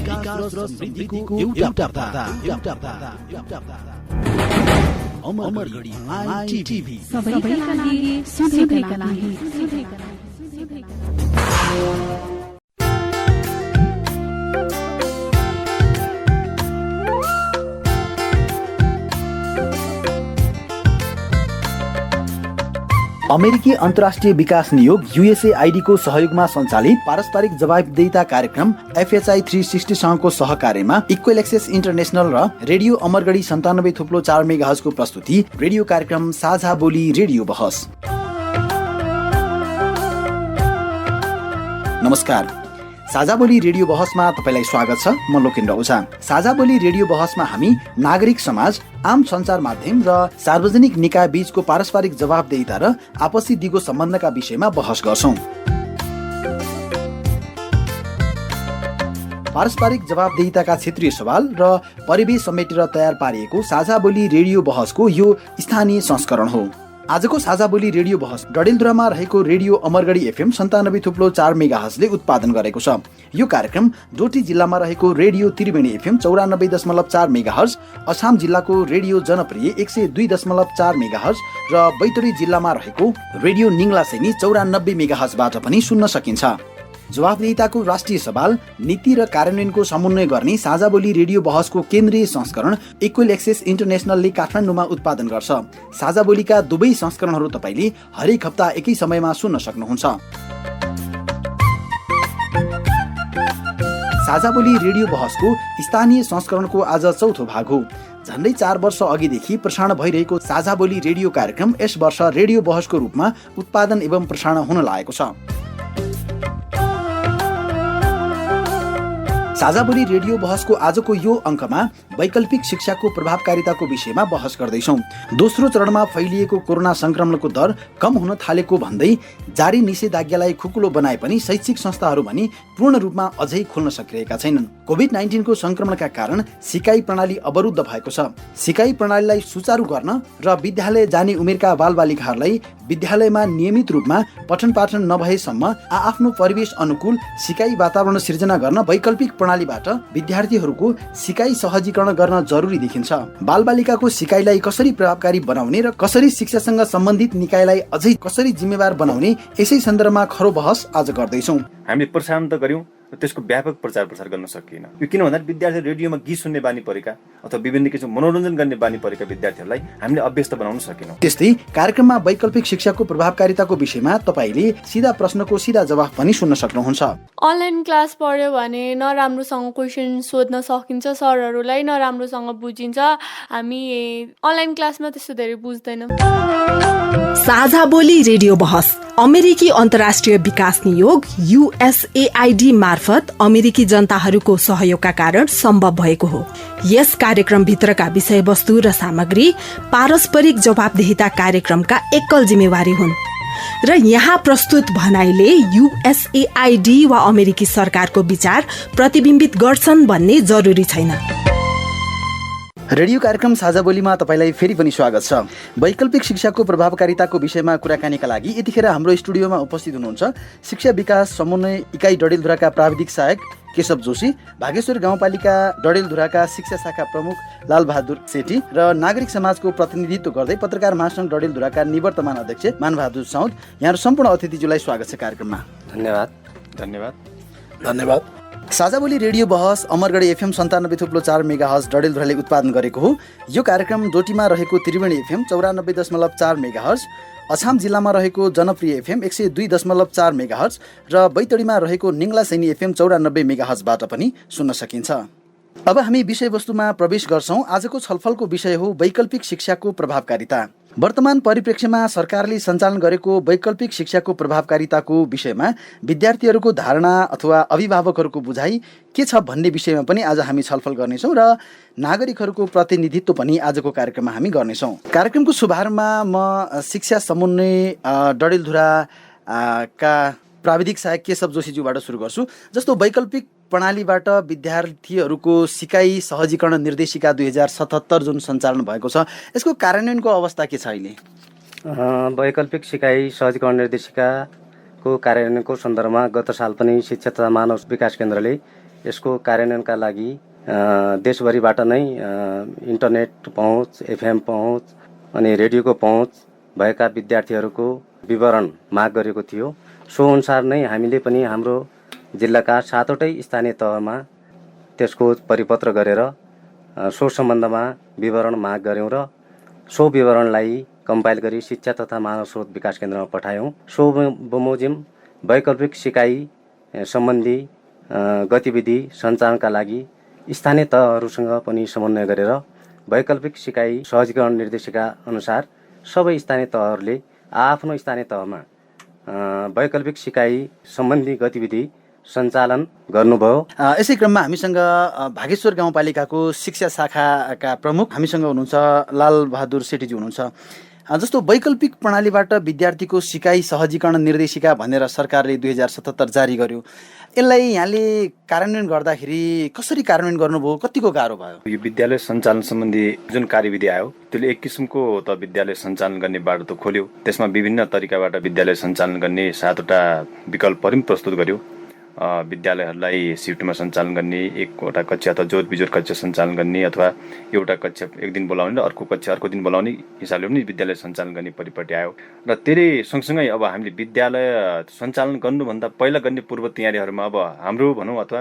विकास र समृद्धिको एउटा पर्दा अमरगढी आइटिभी सबैका लागि सधैँका लागि। अमेरिकी अन्तर्राष्ट्रिय विकास नियोग USAID को सहयोगमा सञ्चालित पारस्परिक जवाबदेहिता कार्यक्रम FHI 360 सँगको सहकार्यमा इक्वल एक्सेस इन्टरनेसनल र रेडियो अमरगढी 97.4 मेगाहर्ज को प्रस्तुति रेडियो कार्यक्रम साझा बोली रेडियो बहस। नमस्कार, साझा बोली रेडियो बहसमा तपाईलाई स्वागत छ। म लोकेन्द्र ओझा। साझा बोली रेडियो बहसमा हामी नागरिक समाज, आम सञ्चार माध्यम र सार्वजनिक निकाय बीचको पारस्परिक जवाबदेहिता र आपसी दिगो सम्बन्धका विषयमा बहस गर्छौं। पारस्परिक जवाबदेहिताका क्षेत्रीय सवाल र परिवेश समेटेर तयार पारिएको साझा बोली रेडियो बहसको यो स्थानीय संस्करण हो। आजको साझा बोली रेडियो बहस डडेलधुरामा रहेको रेडियो अमरगढी FM 97.4 मेगाहर्जले उत्पादन गरेको छ। यो कार्यक्रम डोटी जिल्लामा रहेको radio Triveni FM 94.4 megahertz, Achham जिल्लाको रेडियो जनप्रिय 102.4 मेगाहर्ज र बैतडी जिल्लामा रहेको रेडियो निङ्लासेनी 94 मेगाहर्जबाट पनि सुन्न सकिन्छ। जवाबदेहिताको राष्ट्रिय सवाल, नीति र कार्यान्वयनको समन्वय गर्ने साझा बोली रेडियो बहसको केन्द्रीय संस्करण इक्वल एक्सेस इन्टरनेसनलले काठमाडौँमा उत्पादन गर्छ। साझा बोलीका दुवै संस्करणहरू तपाईले हरेक हप्ता एकै समयमा सुन्न सक्नुहुन्छ। साझा बोली रेडियो बहसको स्थानीय संस्करणको आज चौथो भाग हो। झन्डै 4 वर्ष अघिदेखि प्रसारण भइरहेको साझा बोली रेडियो कार्यक्रम यस वर्ष रेडियो बहसको रूपमा उत्पादन एवं प्रसारण हुन लागेको छ। साझा बोली रेडियो बहसको आजको यो अङ्कमा वैकल्पिक शिक्षाको प्रभावकारिताको विषयमा बहस गर्दैछौँ। दोस्रो चरणमा फैलिएको कोरोना संक्रमणको दर कम हुन थालेको भन्दै जारी निषेधाज्ञालाई खुकुलो बनाए पनि शैक्षिक संस्थाहरू भने पूर्ण रूपमा अझै खोल्न सकिरहेका छैनन्। कोभिड-19 को संक्रमणका कारण सिकाइ प्रणाली अवरुद्ध भएको छ। सिकाइ प्रणालीलाई सुचारू गर्न र विद्यालय जाने उमेरका बालबालिकाहरूलाई विद्यालयमा नियमित रूपमा पठन पाठन नभएसम्म आफ्नो परिवेश अनुकूल सिकाइ वातावरण सिर्जना गर्न वैकल्पिक प्रणालीबाट विद्यार्थीहरूको सिकाइ सहजीकरण गर्न जरुरी देखिन्छ। बालबालिकाको सिकाइलाई कसरी प्रभावकारी बनाउने र कसरी शिक्षासँग सम्बन्धित निकायलाई अझै कसरी जिम्मेवार बनाउने यसै सन्दर्भमा खरो बहस आज गर्दैछौँ। हामीले प्रसारण त गर्यौं, त्यसको व्यापक प्रचार प्रसार गर्न सकिएन। यो किन भन्दा विद्यार्थी रेडियोमा गीत सुन्ने बानी परेका अथवा विभिन्न किसिमको मनोरञ्जन गर्ने बानी परेका विद्यार्थीहरूलाई हामीले अभ्यस्त बनाउन सकेनौँ। त्यस्तै कार्यक्रममा वैकल्पिक शिक्षाको प्रभावकारिताको विषयमा तपाईले सिधा प्रश्नको सिधा जवाफ पनि सुन्न सक्नुहुन्छ। अनलाइन क्लास पढ्यो भने नराम्रोसँग क्वेसन सोध्न सकिन्छ, सरहरूलाई नराम्रोसँग बुझिन्छ। हामी अनलाइन क्लासमा त्यस्तो धेरै बुझ्दैनौँ। साझा बोली रेडियो बहस अमेरिकी अन्तर्राष्ट्रिय विकास नियोग USAID मार्फत अमेरिकी जनताहरूको सहयोगका कारण सम्भव भएको हो। यस कार्यक्रमभित्रका विषयवस्तु र सामग्री पारस्परिक जवाबदेहिता कार्यक्रमका एकल जिम्मेवारी हुन् र यहाँ प्रस्तुत भनाइले USAID वा अमेरिकी सरकारको विचार प्रतिबिम्बित गर्छन् भन्ने जरुरी छैन। रेडियो कार्यक्रम साझा बोलीमा तपाईलाई फेरि पनि स्वागत छ। वैकल्पिक शिक्षाको प्रभावकारिताको विषयमा कुराकानीका लागि यतिखेर हाम्रो स्टुडियोमा उपस्थित हुनुहुन्छ शिक्षा विकास समन्वय इकाइ डडेलधुराका प्राविधिक सहायक केशव जोशी, भागेश्वर गाउँपालिका डडेलधुराका शिक्षा शाखा प्रमुख लालबहादुर सेठी र नागरिक समाजको प्रतिनिधित्व गर्दै पत्रकार महासंघ डडेलधुराका निवर्तमान अध्यक्ष मानबहादुर साउद। यहाँहरू सम्पूर्ण अतिथिज्यूलाई स्वागत छ कार्यक्रममा। धन्यवाद। धन्यवाद। धन्यवाद। साझा बोली रेडियो बहस अमरगढी FM 97.4 मेगाहर्ज डडेलधुराले उत्पादन गरेको हो। यो कार्यक्रम डोटीमा रहेको त्रिवेणी FM 94.4 मेगाहर्ज, अछाम जिल्लामा रहेको जनप्रिय FM 102.4 मेगाहर्ज र बैतडीमा रहेको निङ्लासेनी FM 94 मेगाहर्जबाट पनि सुन्न सकिन्छ। अब हामी विषयवस्तुमा प्रवेश गर्छौं। आजको छलफलको विषय हो वैकल्पिक शिक्षाको प्रभावकारिता। वर्तमान परिप्रेक्ष्यमा सरकारले सञ्चालन गरेको वैकल्पिक शिक्षाको प्रभावकारिताको विषयमा विद्यार्थीहरूको धारणा अथवा अभिभावकहरूको बुझाइ के छ भन्ने विषयमा पनि आज हामी छलफल गर्नेछौँ र नागरिकहरूको प्रतिनिधित्व पनि आजको कार्यक्रममा हामी गर्नेछौँ। कार्यक्रमको शुभारम्भमा म शिक्षा समन्वय डडेलधुरा का प्राविधिक सहायक केशव जोशीज्यूबाट सुरु गर्छु। जस्तो वैकल्पिक प्रणालीबाट विद्यार्थीहरूको सिकाइ सहजीकरण निर्देशिका 2077 जुन सञ्चालन भएको छ, यसको कार्यान्वयनको अवस्था के छ अहिले? वैकल्पिक सिकाइ सहजीकरण निर्देशिकाको कार्यान्वयनको सन्दर्भमा गत साल पनि शिक्षा तथा मानव विकास केन्द्रले यसको कार्यान्वयनका लागि देशभरिबाट नै इन्टरनेट पहुँच, एफएम पहुँच अनि रेडियोको पहुँच भएका विद्यार्थीहरूको विवरण माग गरेको थियो। सो अनुसार नै हामीले पनि हाम्रो जिल्लाका 7वटै स्थानीय तहमा त्यसको परिपत्र गरेर सो सम्बन्धमा विवरण माग गऱ्यौँ र सो विवरणलाई कम्पाइल गरी शिक्षा तथा मानव स्रोत विकास केन्द्रमा पठायौँ। सो बमोजिम वैकल्पिक सिकाइ सम्बन्धी गतिविधि सञ्चालनका लागि स्थानीय तहहरूसँग पनि समन्वय गरेर वैकल्पिक सिकाइ सहजीकरण निर्देशिका अनुसार सबै स्थानीय तहहरूले आफ्नो स्थानीय तहमा वैकल्पिक सिकाइ सम्बन्धी गतिविधि सञ्चालन गर्नुभयो। यसै क्रममा हामीसँग भागेश्वर गाउँपालिकाको शिक्षा शाखाका प्रमुख हामीसँग हुनुहुन्छ लालबहादुर सेठीजी हुनुहुन्छ। जस्तो वैकल्पिक प्रणालीबाट विद्यार्थीको सिकाइ सहजीकरण निर्देशिका भनेर सरकारले 2077 जारी गर्यो, यसलाई यहाँले कार्यान्वयन गर्दाखेरि कसरी कार्यान्वयन गर्नुभयो, कतिको गाह्रो भयो? यो विद्यालय सञ्चालन सम्बन्धी जुन कार्यविधि आयो त्यसले एक किसिमको त विद्यालय सञ्चालन गर्ने बाटो त खोल्यो। त्यसमा विभिन्न तरिकाबाट विद्यालय सञ्चालन गर्ने 7वटा विकल्पहरू पनि प्रस्तुत गर्यो। विद्यालयहरूलाई सिफ्टमा सञ्चालन गर्ने, एकवटा कक्षा अथवा जोड बिजोड कक्षा सञ्चालन गर्ने अथवा एउटा कक्षा एक दिन बोलाउने र अर्को कक्षा अर्को दिन बोलाउने हिसाबले पनि विद्यालय सञ्चालन गर्ने परिपाटी आयो। र धेरै सँगसँगै अब हामीले विद्यालय सञ्चालन गर्नुभन्दा पहिला गर्ने पूर्व तयारीहरूमा अब हाम्रो भनौँ अथवा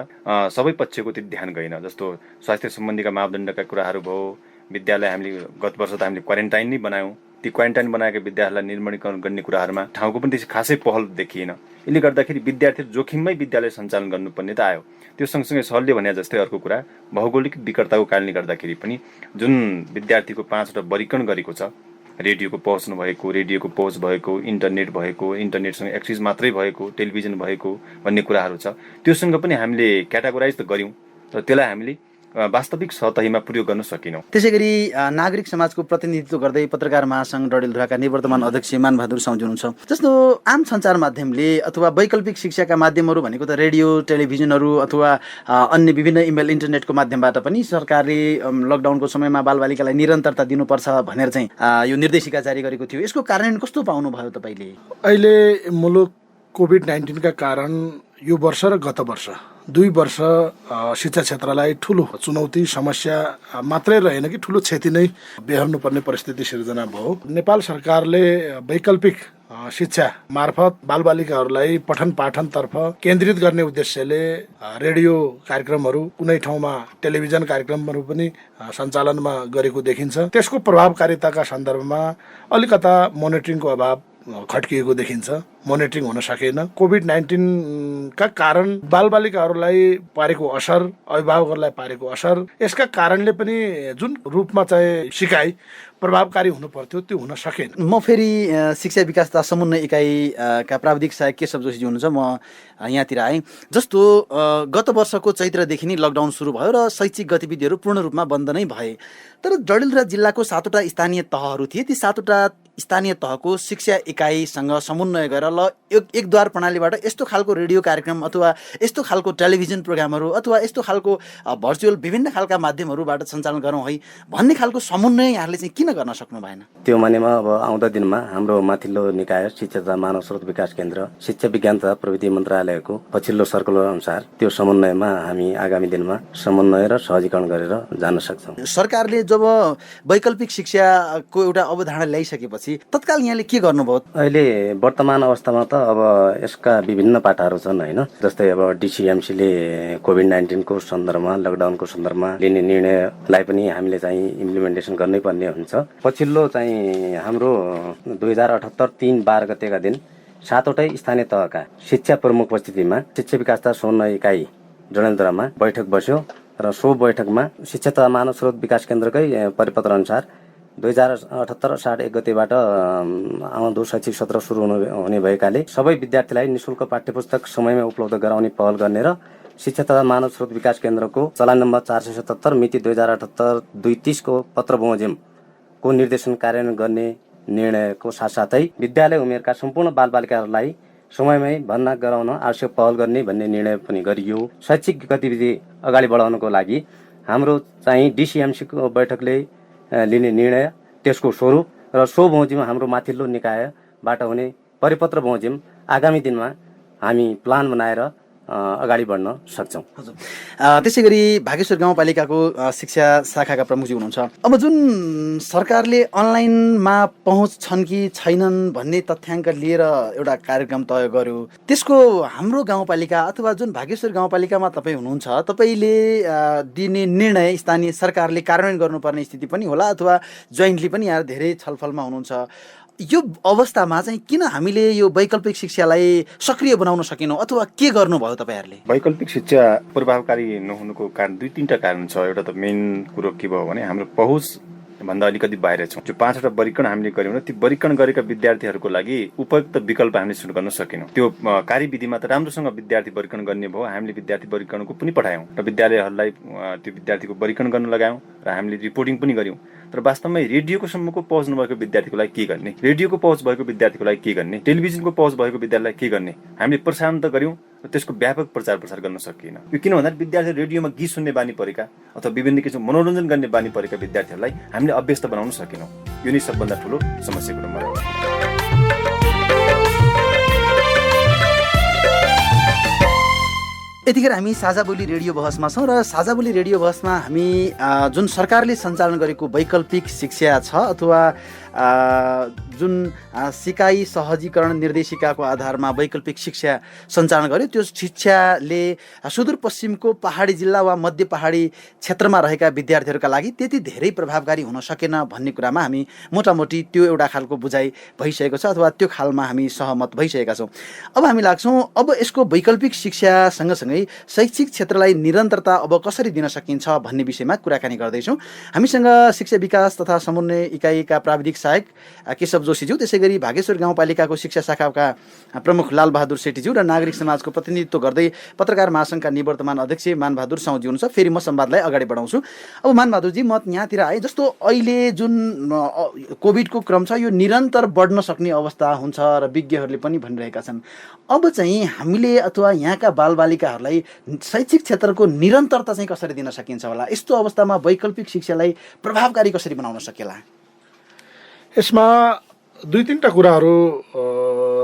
सबै पक्षको त्यो ध्यान गएन। जस्तो स्वास्थ्य सम्बन्धीका मापदण्डका कुराहरू भयो। विद्यालय हामीले गत वर्ष त हामीले क्वारेन्टाइन नै बनायौँ। ती क्वारेन्टाइन बनाएका विद्यालयलाई निर्माणीकरण गर्ने कुराहरूमा ठाउँको पनि त्यसै खासै पहल देखिएन। यसले गर्दाखेरि विद्यार्थी जोखिममै विद्यालय सञ्चालन गर्नुपर्ने त आयो। त्यो सँगसँगै सरले भने जस्तै अर्को कुरा भौगोलिक विकटताको कारणले गर्दाखेरि पनि जुन विद्यार्थीको 5वटा वर्गीकरण गरेको छ, रेडियोको पहुँच नभएको, रेडियोको पहुँच भएको, इन्टरनेट भएको, इन्टरनेटसँग एक्सेस मात्रै भएको, टेलिभिजन भएको भन्ने कुराहरू छ, त्योसँग पनि हामीले क्याटेगोराइज त गऱ्यौँ तर त्यसलाई हामीले वास्तविक सतहीमा प्रयोग गर्न सकेनौँ। त्यसै गरी नागरिक समाजको प्रतिनिधित्व गर्दै पत्रकार महासङ्घ डडेलधुराका निवर्तमान अध्यक्ष मानबहादुर साउजी हुनुहुन्छ। जस्तो आम सञ्चार माध्यमले अथवा वैकल्पिक शिक्षाका माध्यमहरू भनेको त रेडियो, टेलिभिजनहरू अथवा अन्य विभिन्न इमेल, इन्टरनेटको माध्यमबाट पनि सरकारले लकडाउनको समयमा बालबालिकालाई निरन्तरता दिनुपर्छ भनेर चाहिँ यो निर्देशिका जारी गरेको थियो। यसको कार्यान्वयन कस्तो पाउनुभयो तपाईँले? अहिले मुलुक कोभिड-19 का कारण यो वर्ष र गत वर्ष 2 वर्ष शिक्षा क्षेत्रलाई ठुलो चुनौती समस्या मात्रै रहेन कि ठुलो क्षति नै बेहोर्नुपर्ने परिस्थिति सिर्जना भयो। नेपाल सरकारले वैकल्पिक शिक्षा मार्फत बालबालिकाहरूलाई पठन पाठनतर्फ केन्द्रित गर्ने उद्देश्यले रेडियो कार्यक्रमहरू, कुनै ठाउँमा टेलिभिजन कार्यक्रमहरू पनि सञ्चालनमा गरेको देखिन्छ। त्यसको प्रभावकारिताका सन्दर्भमा अलिकता मोनिटरिङको अभाव खड्किएको देखिन्छ। मोनिटरिङ हुन सकेन। कोभिड-19 का कारण बालबालिकाहरूलाई पारेको असर, अभिभावकहरूलाई पारेको असर, यसका कारणले पनि जुन रूपमा चाहिँ सिकाइ प्रभावकारी हुनु पर्थ्यो त्यो हुन सकेन। म फेरि शिक्षा विकास तथा समन्वय इकाइका प्राविधिक सहायक केशव जोशीजी हुनुहुन्छ। म यहाँतिर आएँ। जस्तो गत वर्षको चैत्रदेखि नै लकडाउन सुरु भयो र शैक्षिक गतिविधिहरू पूर्ण रूपमा बन्द नै भए। तर डडेलधुरा जिल्लाको 7वटा स्थानीय तहहरू थिए। ती 7वटा स्थानीय तहको शिक्षा इकाइसँग समन्वय गरेर ल एकद्वार प्रणालीबाट यस्तो खालको रेडियो कार्यक्रम अथवा यस्तो खालको टेलिभिजन प्रोग्रामहरू अथवा यस्तो खालको भर्चुअल विभिन्न खालका माध्यमहरूबाट सञ्चालन गरौँ है भन्ने खालको समन्वय यहाँले चाहिँ किन गर्न सक्नु भएन? त्यो मानेमा अब आउँदा दिनमा हाम्रो माथिल्लो निकाय शिक्षा तथा मानव स्रोत विकास केन्द्र, शिक्षा विज्ञान तथा प्रविधि मन्त्रालयको पछिल्लो सर्कुलर अनुसार त्यो समन्वयमा हामी आगामी दिनमा समन्वय र सहजीकरण गरेर जान सक्छौँ। सरकारले जब वैकल्पिक शिक्षाको एउटा अवधारणा ल्याइसकेपछि तत्काल यहाँले के गर्नुभयो? अहिले वर्तमान अवस्थामा त अब यसका विभिन्न पाटाहरू छन् होइन। जस्तै अब डिसिएमसीले कोभिड-19 को सन्दर्भमा, लकडाउनको सन्दर्भमा लिने निर्णयलाई पनि हामीले चाहिँ इम्प्लिमेन्टेसन गर्नै पर्ने हुन्छ। पछिल्लो चाहिँ हाम्रो 2078 3/12 गतेका दिन 7वटै स्थानीय तहका शिक्षा प्रमुख उपस्थितिमा शिक्षा विकास तथा समन्वय इकाइ डडेलधुरामा बैठक बस्यो र सो बैठकमा शिक्षा तथा मानव स्रोत विकास केन्द्रकै परिपत्र अनुसार 2078 असाढ 1 गतेबाट आउँदो शैक्षिक सत्र सुरु हुने भएकाले सबै विद्यार्थीलाई निःशुल्क पाठ्यपुस्तक समयमा उपलब्ध गराउने पहल गर्ने र शिक्षा तथा मानव स्रोत विकास केन्द्रको चलान नम्बर 477 मिति 2078-230 को पत्र बमोजिम को निर्देशन कार्यान्वयन गर्ने निर्णयको साथसाथै विद्यालय उमेरका सम्पूर्ण बालबालिकाहरूलाई समयमै भर्ना गराउन आवश्यक पहल गर्ने भन्ने निर्णय पनि गरियो। शैक्षिक गतिविधि अगाडि बढाउनको लागि हाम्रो चाहिँ डिसिएमसी को बैठकले लिने निर्णय, त्यसको स्वरूप र सो बमोजिम हाम्रो माथिल्लो निकायबाट हुने परिपत्र बमोजिम आगामी दिनमा हामी प्लान बनाएर अगाडि बढ्न सक्छौँ। हजुर त्यसै गरी भागेश्वर गाउँपालिकाको शिक्षा शाखाका प्रमुखजी हुनुहुन्छ। अब जुन सरकारले अनलाइनमा पहुँच छन् कि छैनन् भन्ने तथ्याङ्क लिएर एउटा कार्यक्रम तय गर्यो, त्यसको हाम्रो गाउँपालिका अथवा जुन भागेश्वर गाउँपालिकामा तपाईँ हुनुहुन्छ, तपाईँले दिने निर्णय स्थानीय सरकारले कार्यान्वयन गर्नुपर्ने स्थिति पनि होला अथवा जोइन्टली पनि यहाँ धेरै छलफलमा हुनुहुन्छ। यो अवस्थामा चाहिँ किन हामीले यो वैकल्पिक शिक्षालाई सक्रिय बनाउन सकेनौँ अथवा के गर्नुभयो तपाईँहरूले? वैकल्पिक शिक्षा प्रभावकारी नहुनुको कारण 2-3टा कारण छ। एउटा त मेन कुरो के भयो भने हाम्रो पहुँच भन्दा अलिकति बाहिर छौँ। जो 5वटा परीक्षण हामीले गर्यौँ ती परीक्षण गरेका विद्यार्थीहरूको लागि उपयुक्त विकल्प हामीले सुरु गर्न सकेनौँ। त्यो कार्यविधिमा त राम्रोसँग विद्यार्थी परीक्षण गर्ने भयो, हामीले विद्यार्थी परीक्षणको पनि पठायौँ र विद्यालयहरूलाई त्यो विद्यार्थीको परीक्षण गर्न लगायौँ र हामीले रिपोर्टिङ पनि गर्यौँ। तर वास्तवमा रेडियोको सम्मको पहुँच नभएको विद्यार्थीको लागि के गर्ने, रेडियोको पहुँच भएको विद्यार्थीको लागि के गर्ने, टेलिभिजनको पहुँच भएको विद्यार्थीलाई के गर्ने, हामीले प्रसारण त गर्यौँ र त्यसको व्यापक प्रचार प्रसार गर्न सकिएन। यो किन भन्दा विद्यार्थी रेडियोमा गीत सुन्ने बानी परेका अथवा विभिन्न किसिमको मनोरञ्जन गर्ने बानी परेका विद्यार्थीहरूलाई हामीले अभ्यस्त बनाउन सकेनौँ। यो नै सबभन्दा ठुलो समस्याको नम्बर हो। यतिखेर हामी साझा बोली रेडियो बहसमा छौँ र साझा बोली रेडियो बहसमा हामी जुन सरकारले सञ्चालन गरेको वैकल्पिक शिक्षा छ अथवा जुन सिकाइ सहजीकरण निर्देशिकाको आधारमा वैकल्पिक शिक्षा सञ्चालन गर्यो, त्यो शिक्षाले सुदूरपश्चिमको पहाडी जिल्ला वा मध्य पहाडी क्षेत्रमा रहेका विद्यार्थीहरूका लागि त्यति धेरै प्रभावकारी हुन सकेन भन्ने कुरामा हामी मोटामोटी त्यो एउटा खालको बुझाइ भइसकेको छ अथवा त्यो खालमा हामी सहमत भइसकेका छौँ। अब हामी लाग्छौँ अब यसको वैकल्पिक शिक्षा सँगसँगै शैक्षिक क्षेत्रलाई निरन्तरता अब कसरी दिन सकिन्छ भन्ने विषयमा कुराकानी गर्दैछौँ। हामीसँग शिक्षा विकास तथा समन्वय इकाइका प्राविधिक सहायक केशव जोशीज्यू, त्यसै गरी भागेश्वर गाउँपालिकाको शिक्षा शाखाका प्रमुख लालबहादुर सेठीज्यू र नागरिक समाजको प्रतिनिधित्व गर्दै पत्रकार महासङ्घका निवर्तमान अध्यक्ष मानबहादुर साउजी हुनुहुन्छ। फेरि म संवादलाई अगाडि बढाउँछु। अब मानबहादुरजी, म यहाँतिर आएँ। जस्तो अहिले जुन कोभिडको क्रम छ यो निरन्तर बढ्न सक्ने अवस्था हुन्छ र विज्ञहरूले पनि भनिरहेका छन्। अब चाहिँ हामीले अथवा यहाँका बालबालिकाहरूलाई शैक्षिक क्षेत्रको निरन्तरता चाहिँ कसरी दिन सकिन्छ होला? यस्तो अवस्थामा वैकल्पिक शिक्षालाई प्रभावकारी कसरी बनाउन सकेला? यसमा 2-3टा कुराहरू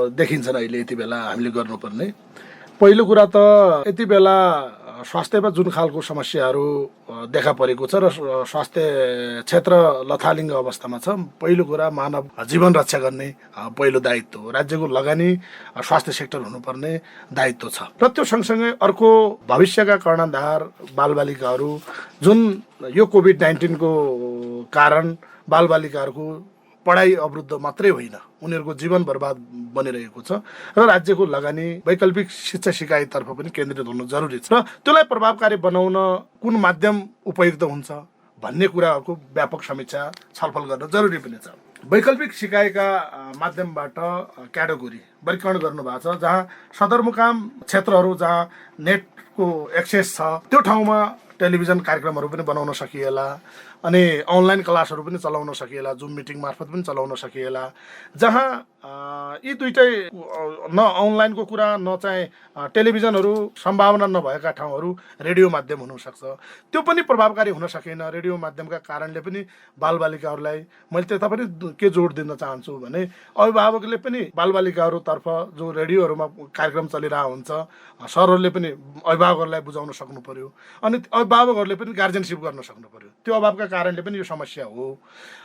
देखिन्छन् अहिले यति बेला हामीले गर्नुपर्ने। पहिलो कुरा त यति बेला स्वास्थ्यमा जुन खालको समस्याहरू देखा परेको छ र स्वास्थ्य क्षेत्र लथालिङ्ग अवस्थामा छ। पहिलो कुरा मानव जीवन रक्षा गर्ने पहिलो दायित्व हो। राज्यको लगानी स्वास्थ्य सेक्टर हुनुपर्ने दायित्व छ र त्यो सँगसँगै अर्को भविष्यका कर्णधार बालबालिकाहरू जुन यो कोभिड-19 को कारण बालबालिकाहरूको पढाइ अवरुद्ध मात्रै होइन, उनीहरूको जीवन बर्बाद बनिरहेको छ र राज्यको लगानी वैकल्पिक शिक्षा सिकाइतर्फ पनि केन्द्रित हुनु जरुरी छ र त्यसलाई प्रभावकारी बनाउन कुन माध्यम उपयुक्त हुन्छ भन्ने कुराहरूको व्यापक समीक्षा छलफल गर्न जरुरी पनि छ। वैकल्पिक सिकाइका माध्यमबाट क्याटेगोरी वर्गीकरण गर्नुभएको छ, जहाँ सदरमुकाम क्षेत्रहरू जहाँ नेटको एक्सेस छ त्यो ठाउँमा टेलिभिजन कार्यक्रमहरू पनि बनाउन सकिएला अनि अनलाइन क्लासहरू पनि चलाउन सकिएला, जुम मिटिङ मार्फत पनि चलाउन सकिएला। जहाँ यी दुइटै न अनलाइनको कुरा न चाहिँ टेलिभिजनहरू सम्भावना नभएका ठाउँहरू रेडियो माध्यम हुनसक्छ, त्यो पनि प्रभावकारी हुन सकेन। रेडियो माध्यमका कारणले पनि बालबालिकाहरूलाई मैले त्यता पनि के जोड दिन चाहन्छु भने अभिभावकले पनि बालबालिकाहरूतर्फ जो रेडियोहरूमा कार्यक्रम चलिरहेको हुन्छ सरहरूले पनि अभिभावकहरूलाई बुझाउन सक्नु पर्यो अनि अभिभावकहरूले पनि गार्जेनसिप गर्न सक्नु पर्यो। त्यो अभावका कारणले पनि यो समस्या हो।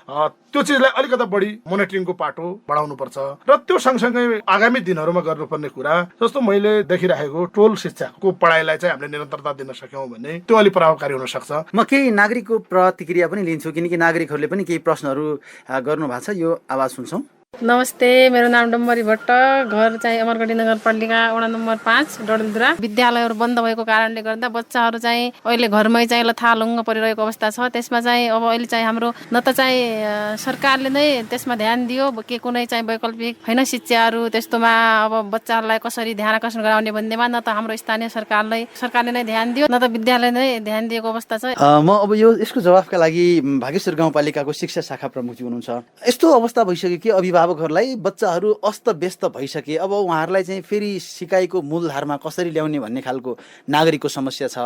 त्यो चिजलाई अलिकति बढी मोनिटरिङको पाटो बढाउनुपर्छ र त्यो सँगसँगै आगामी दिनहरूमा गर्नुपर्ने कुरा जस्तो मैले देखिरहेको टोल शिक्षाको पढाइलाई चाहिँ हामीले निरन्तरता दिन सक्यौँ भने त्यो अलिक प्रभावकारी हुन सक्छ। म केही नागरिकको प्रतिक्रिया पनि लिन्छु किनकि नागरिकहरूले पनि केही प्रश्नहरू गर्नु भएको छ। यो आवाज सुन्छौँ। नमस्ते, मेरो नाम डम्बरी भट्ट, घर चाहिँ अमरगढी नगरपालिका वडा नम्बर 5 डडेलधुरा। विद्यालयहरू बन्द भएको कारणले गर्दा बच्चाहरू चाहिँ अहिले घरमै चाहिँ लथालुङ्ग परिरहेको अवस्था छ। त्यसमा चाहिँ अब अहिले चाहिँ हाम्रो न त चाहिँ सरकारले नै त्यसमा ध्यान दियो कि कुनै चाहिँ वैकल्पिक होइन शिक्षाहरू त्यस्तोमा अब बच्चाहरूलाई कसरी ध्यान आकर्षण गराउने भन्नेमा न त हाम्रो स्थानीय सरकारले नै ध्यान दियो न त विद्यालय नै ध्यान दिएको अवस्था छ। म अब यसको जवाफका लागि भागेश्वर गाउँपालिकाको शिक्षा शाखा प्रमुखजी हुनुहुन्छ। यस्तो अवस्था भइसक्यो कि अभिभावकहरूलाई बच्चाहरू अस्तव्यस्त भइसके, अब उहाँहरूलाई चाहिँ फेरि सिकाइको मूलधारमा कसरी ल्याउने भन्ने खालको नागरिकको समस्या छ।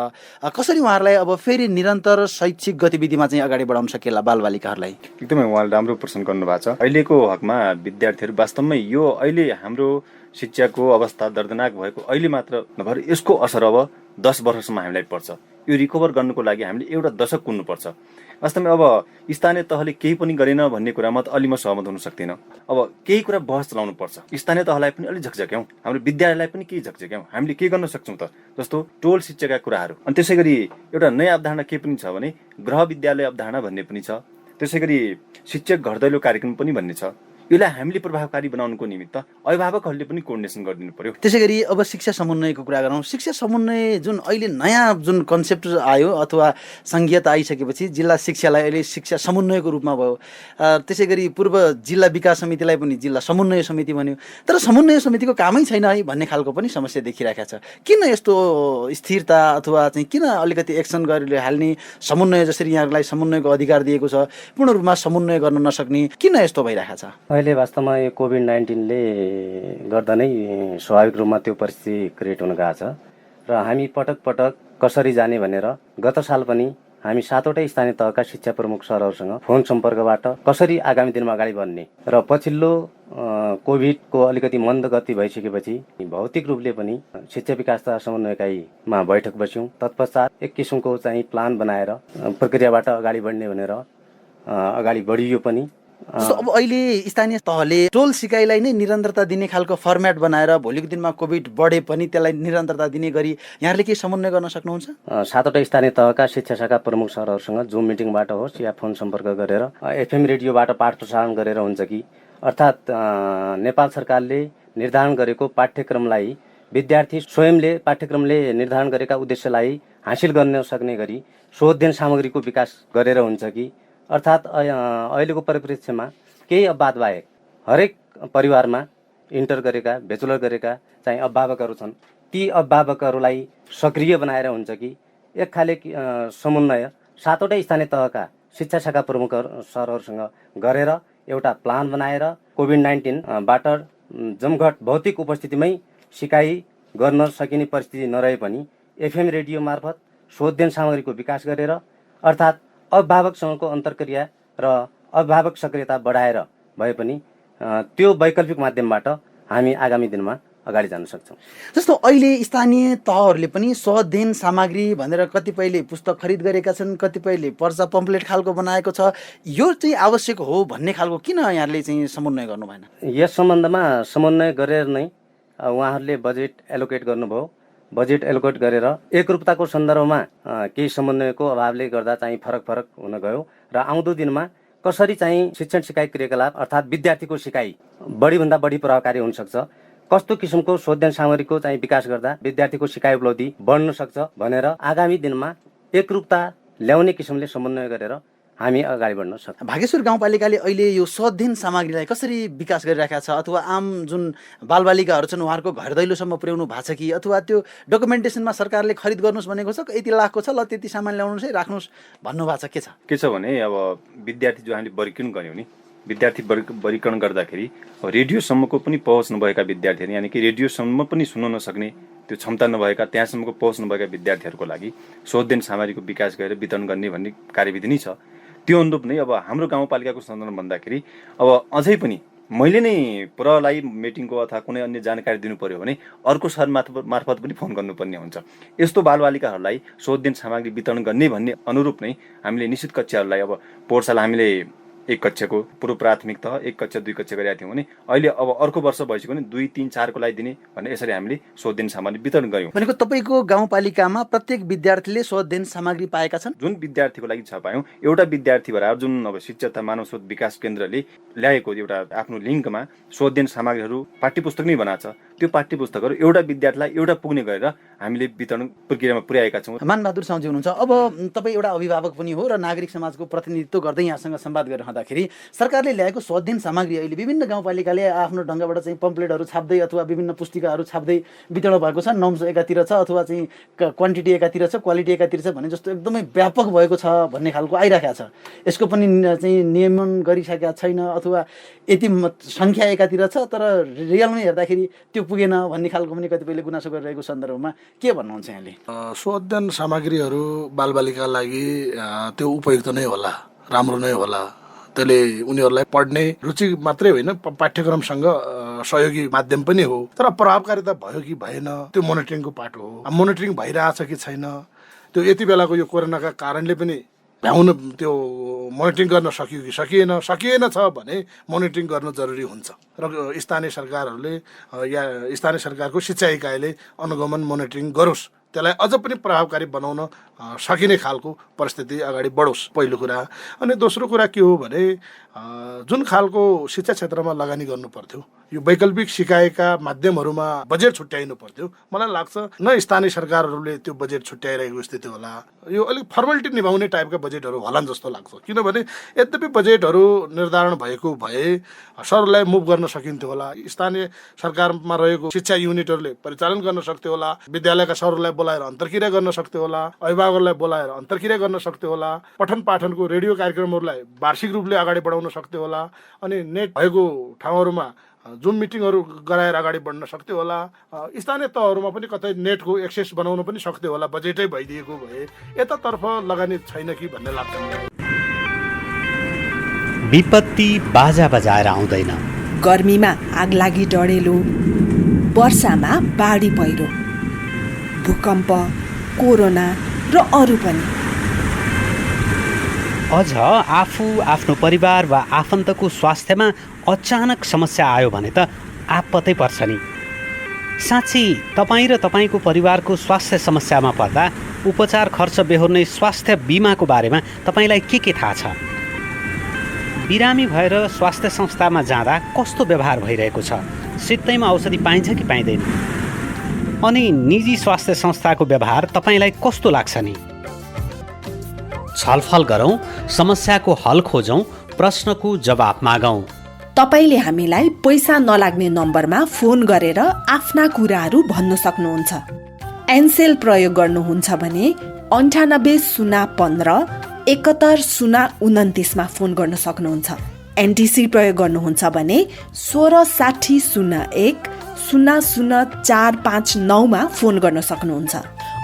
कसरी उहाँहरूलाई अब फेरि निरन्तर शैक्षिक गतिविधिमा चाहिँ अगाडि बढाउन सकेला बालबालिकाहरूलाई? एकदमै उहाँले राम्रो प्रश्न गर्नुभएको छ। अहिलेको हकमा विद्यार्थीहरू वास्तवमै यो अहिले हाम्रो शिक्षाको अवस्था दर्दनाक भएको अहिले मात्र नभएर यसको असर अब 10 वर्षसम्म हामीलाई पर्छ। यो रिकभर गर्नुको लागि हामीले एउटा दशक कुद्नुपर्छ। वास्तवमा अब स्थानीय तहले केही पनि गरेन भन्ने कुरामा त अलि म सहमत हुन सक्दिनँ। अब केही कुरा बहस चलाउनु पर्छ। स्थानीय तहलाई पनि अलि झकझक्याउँ, हाम्रो विद्यालयलाई पनि केही झकझक्याउँ। हामीले के गर्न सक्छौँ त, जस्तो टोल शिक्षाका कुराहरू। अनि त्यसै गरी एउटा नयाँ अवधारणा के पनि छ भने गृह विद्यालय अवधारणा भन्ने पनि छ। त्यसै गरी शिक्षक घर दैलो कार्यक्रम पनि भन्ने छ। यसलाई हामीले प्रभावकारी बनाउनुको निमित्त अभिभावकहरूले पनि कोर्डिनेसन गरिदिनु पर्यो। त्यसै गरी अब शिक्षा समन्वयको कुरा गरौँ। शिक्षा समन्वय जुन अहिले नयाँ जुन कन्सेप्ट आयो अथवा सङ्घीयता आइसकेपछि जिल्ला शिक्षालाई अहिले शिक्षा समन्वयको रूपमा भयो। त्यसै गरी पूर्व जिल्ला विकास समितिलाई पनि जिल्ला समन्वय समिति भन्यो। तर समन्वय समितिको कामै छैन है भन्ने खालको पनि समस्या देखिरहेको छ। किन यस्तो स्थिरता अथवा चाहिँ किन अलिकति एक्सन गरिहाल्ने, समन्वय जसरी यहाँहरूलाई समन्वयको अधिकार दिएको छ पूर्ण रूपमा समन्वय गर्न नसक्ने किन यस्तो भइरहेको छ? अहिले वास्तवमा यो कोभिड-19ले गर्दा नै स्वाभाविक रूपमा त्यो परिस्थिति क्रिएट हुन गएको छ र हामी पटक पटक कसरी जाने भनेर गत साल पनि हामी 7वटै स्थानीय तहका शिक्षा प्रमुख सरहरूसँग फोन सम्पर्कबाट कसरी आगामी दिनमा अगाडि बढ्ने र पछिल्लो कोभिडको अलिकति मन्द गति भइसकेपछि भौतिक रूपले पनि शिक्षा विकास तथा समन्वय इकाइमा बैठक बस्यौँ। तत्पश्चात एक किसिमको चाहिँ प्लान बनाएर प्रक्रियाबाट अगाडि बढ्ने भनेर अगाडि बढियो पनि। अब अहिले स्थानीय तहले टोल सिकाइलाई नै निरन्तरता दिने खालको फर्मेट बनाएर भोलिको दिनमा कोभिड बढे पनि त्यसलाई निरन्तरता दिने गरी यहाँहरूले के समन्वय गर्न सक्नुहुन्छ? 7वटा स्थानीय तहका शिक्षा शाखा प्रमुख सरहरूसँग जुम मिटिङबाट होस् या फोन सम्पर्क गरेर एफएम रेडियोबाट पाठ प्रसारण गरेर हुन्छ कि अर्थात् नेपाल सरकारले निर्धारण गरेको पाठ्यक्रमलाई विद्यार्थी स्वयंले पाठ्यक्रमले निर्धारण गरेका उद्देश्यलाई हासिल गर्न सक्ने गरी शोध्यन सामग्रीको विकास गरेर हुन्छ कि अर्थात् अहिलेको परिप्रेक्ष्यमा केही अपवाद बाहेक हरेक परिवारमा इन्टर गरेका ब्याचलर गरेका चाहिँ अभिभावकहरू छन्। ती अभिभावकहरूलाई सक्रिय बनाएर हुन्छ कि एक खाले समन्वय 7वटै स्थानीय तहका शिक्षा शाखा प्रमुख सरहरूसँग गरेर एउटा प्लान बनाएर कोभिड-19बाट जमघट भौतिक उपस्थितिमै सिकाइ गर्न सकिने परिस्थिति नरहे पनि एफएम रेडियो मार्फत शोध्यन सामग्रीको विकास गरेर अर्थात् अभिभावकसँगको अन्तर्क्रिया र अभिभावक सक्रियता बढाएर भए पनि त्यो वैकल्पिक माध्यमबाट हामी आगामी दिनमा अगाडि जान सक्छौँ। जस्तो अहिले स्थानीय तहहरूले पनि स्वाध्ययन सामग्री भनेर कतिपयले पुस्तक खरिद गरेका छन्, कतिपयले पर्चा पम्पलेट खालको बनाएको छ। यो चाहिँ आवश्यक हो भन्ने खालको किन यहाँहरूले चाहिँ समन्वय गर्नु भएन? यस सम्बन्धमा समन्वय गरेर नै उहाँहरूले बजेट एलोकेट गर्नुभयो। बजेट एलोकेट गरेर एकरूपताको सन्दर्भमा केही समन्वयको अभावले गर्दा चाहिँ फरक हुन गयो र आउँदो दिनमा कसरी चाहिँ शिक्षण सिकाइ क्रियाकलाप अर्थात् विद्यार्थीको सिकाइ बढीभन्दा बढी प्रभावकारी हुन सक्छ, कस्तो किसिमको शोध्यन सामग्रीको चाहिँ विकास गर्दा विद्यार्थीको सिकाइ उपलब्धि बढ्न सक्छ भनेर आगामी दिनमा एकरूपता ल्याउने किसिमले समन्वय गरेर हामी अगाडि बढ्न सक्छौँ। भागेश्वर गाउँपालिकाले अहिले यो स्वाध्ययन सामग्रीलाई कसरी विकास गरिरहेका छ अथवा आम जुन बालबालिकाहरू छन् उहाँहरूको घर दैलोसम्म पुर्याउनु भएको छ कि अथवा त्यो डकुमेन्टेसनमा सरकारले खरिद गर्नुहोस् भनेको छ, यति लाखको छ ल त्यति सामान ल्याउनुहोस् है राख्नुहोस् भन्नुभएको छ? के छ भने अब विद्यार्थी जो हामीले वर्गीकरण गऱ्यौँ नि, विद्यार्थी वर्गीकरण गर्दाखेरि रेडियोसम्मको पनि पहुँच नभएका विद्यार्थीहरू यानि कि रेडियोसम्म पनि सुन्न नसक्ने त्यो क्षमता नभएका त्यहाँसम्मको पहुँच नभएका विद्यार्थीहरूको लागि शोध्यन सामग्रीको विकास गरेर वितरण गर्ने भन्ने कार्यविधि नै छ। त्यो अनुरूप नै अब हाम्रो गाउँपालिकाको सन्दर्भ भन्दाखेरि अब अझै पनि मैले नै प्रलाई मिटिङको अथवा कुनै अन्य जानकारी दिनु पर्यो भने अर्को सर मार्फत पनि फोन गर्नुपर्ने हुन्छ। यस्तो बालबालिकाहरूलाई शोध्यन सामग्री वितरण गर्ने भन्ने अनुरूप नै हामीले निश्चित कक्षाहरूलाई अब पोहोर साल हामीले 1 कक्षाको पूर्व प्राथमिक तह 1 कक्षा 2 कक्षा गरेका थियौँ भने अहिले अब अर्को वर्ष भइसक्यो भने 2, 3, 4 को लागि दिने भने यसरी हामीले शोध्यन सामग्री वितरण गर्यौँ। भनेको तपाईँको गाउँपालिकामा प्रत्येक विद्यार्थीले शोध्यन सामग्री पाएका छन्? जुन विद्यार्थीको लागि छ पायौँ एउटा विद्यार्थी बराबर जुन अब शिक्षा तथा मानव स्रोत विकास केन्द्रले ल्याएको एउटा आफ्नो लिङ्कमा शोध्यन सामग्रीहरू पाठ्यपुस्तक नै बनाएको छ। त्यो पाठ्यपुस्तकहरू एउटा विद्यार्थीलाई एउटा पुग्ने गरेर हामीले वितरण प्रक्रियामा पुर्याएका छौँ। मानबहादुर साउजी हुनुहुन्छ, अब तपाईँ एउटा अभिभावक पनि हो र नागरिक समाजको प्रतिनिधित्व गर्दै यहाँसँग संवाद गरिरहँदाखेरि सरकारले ल्याएको स्वाध्ययन सामग्री अहिले विभिन्न गाउँपालिकाले आफ्नो ढङ्गबाट चाहिँ पम्पलेटहरू छाप्दै अथवा विभिन्न पुस्तिकाहरू छाप्दै वितरण भएको छ। नम्स एकातिर छ अथवा चाहिँ क्वान्टिटी एकातिर छ, क्वालिटी एकातिर छ भने जस्तो एकदमै व्यापक भएको छ भन्ने खालको आइरहेको छ। यसको पनि चाहिँ नियमन गरिसकेका छैन अथवा यति सङ्ख्या एकातिर छ तर रियलमै हेर्दाखेरि त्यो पुगेन भन्ने खालको पनि कतिपयले गुनासो गरिरहेको सन्दर्भमा के भन्नुहुन्छ यहाँले? शोध्यन सामग्रीहरू बालबालिकाका लागि त्यो उपयुक्त नै होला, राम्रो नै होला। त्यसले उनीहरूलाई पढ्ने रुचि मात्रै होइन पाठ्यक्रमसँग सहयोगी माध्यम पनि हो, तर प्रभावकारिता भयो कि भएन त्यो मोनिटरिङको पार्ट हो। मोनिटरिङ भइरहेछ कि छैन, त्यो यति बेलाको यो कोरोनाका कारणले पनि भ्याउन त्यो मोनिटरिङ गर्न सकियो कि सकिएन छ भने मोनिटरिङ गर्न जरुरी हुन्छ र स्थानीय सरकारहरूले या स्थानीय सरकारको शिक्षा इकाइले अनुगमन मोनिटरिङ गरोस्, त्यसलाई अझ पनि प्रभावकारी बनाउन सकिने खालको परिस्थिति अगाडि बढोस्, पहिलो कुरा। अनि दोस्रो कुरा के हो भने जुन खालको शिक्षा क्षेत्रमा लगानी गर्नु पर्थ्यो, यो वैकल्पिक सिकाइका माध्यमहरूमा बजेट छुट्याइनु पर्थ्यो, मलाई लाग्छ न स्थानीय सरकारहरूले त्यो बजेट छुट्याइरहेको स्थिति होला, यो अलिक फर्मालिटी निभाउने टाइपका बजेटहरू होलान् जस्तो लाग्छ। किनभने यद्यपि बजेटहरू निर्धारण भएको भए सरलाई मुभ गर्न सकिन्थ्यो होला, स्थानीय सरकारमा रहेको शिक्षा युनिटहरूले परिचालन गर्न सक्थ्यो होला, विद्यालयका सरहरूलाई बोलाएर अन्तर्क्रिया गर्न सक्थ्यो होला, अभिभावकहरूलाई बोलाएर अन्तर्क्रिया गर्न सक्थ्यो होला, पठन पाठनको रेडियो कार्यक्रमहरूलाई वार्षिक रूपले अगाडि बढाउन सक्थ्यो होला, अनि नेट भएको ठाउँहरूमा जुम मिटिङहरू गराएर अगाडि बढ्न सक्थ्यो होला, स्थानीय तहहरूमा पनि कतै नेटको एक्सेस बनाउन पनि सक्थ्यो होला बजेटै भइदिएको भए। यतातर्फ लगानी छैन कि भन्ने लाग्छ मलाई। विपत्ति बाजा बजाएर आउँदैन। गर्मीमा आगलागी डढेलो, वर्षामा बाढी पहिरो, भूकम्प, कोरोना र अरू पनि। अझ आफू, आफ्नो परिवार वा आफन्तको स्वास्थ्यमा अचानक समस्या आयो भने त आपत्तै पर्छ नि। साँच्ची तपाईँ र तपाईँको परिवारको स्वास्थ्य समस्यामा पर्दा उपचार खर्च बेहोर्ने स्वास्थ्य बिमाको बारेमा तपाईँलाई के थाहा छ? बिरामी भएर स्वास्थ्य संस्थामा जाँदा कस्तो व्यवहार भइरहेको छ? सित्तैमा औषधि पाइन्छ कि पाइँदैन? अनि निजी स्वास्थ्य संस्थाको व्यवहार तपाईँलाई कस्तो लाग्छ नि? छलफल गरौँ, समस्याको हल खोजौँ, प्रश्नको जवाफ मागौँ। तपाईँले हामीलाई पैसा नलाग्ने नम्बरमा फोन गरेर आफ्ना कुराहरू भन्न सक्नुहुन्छ। एनसेल प्रयोग गर्नुहुन्छ भने 98 015 71 029 फोन गर्न सक्नुहुन्छ। एनटिसी प्रयोग गर्नुहुन्छ भने 16 60 01 00459 फोन गर्न सक्नुहुन्छ,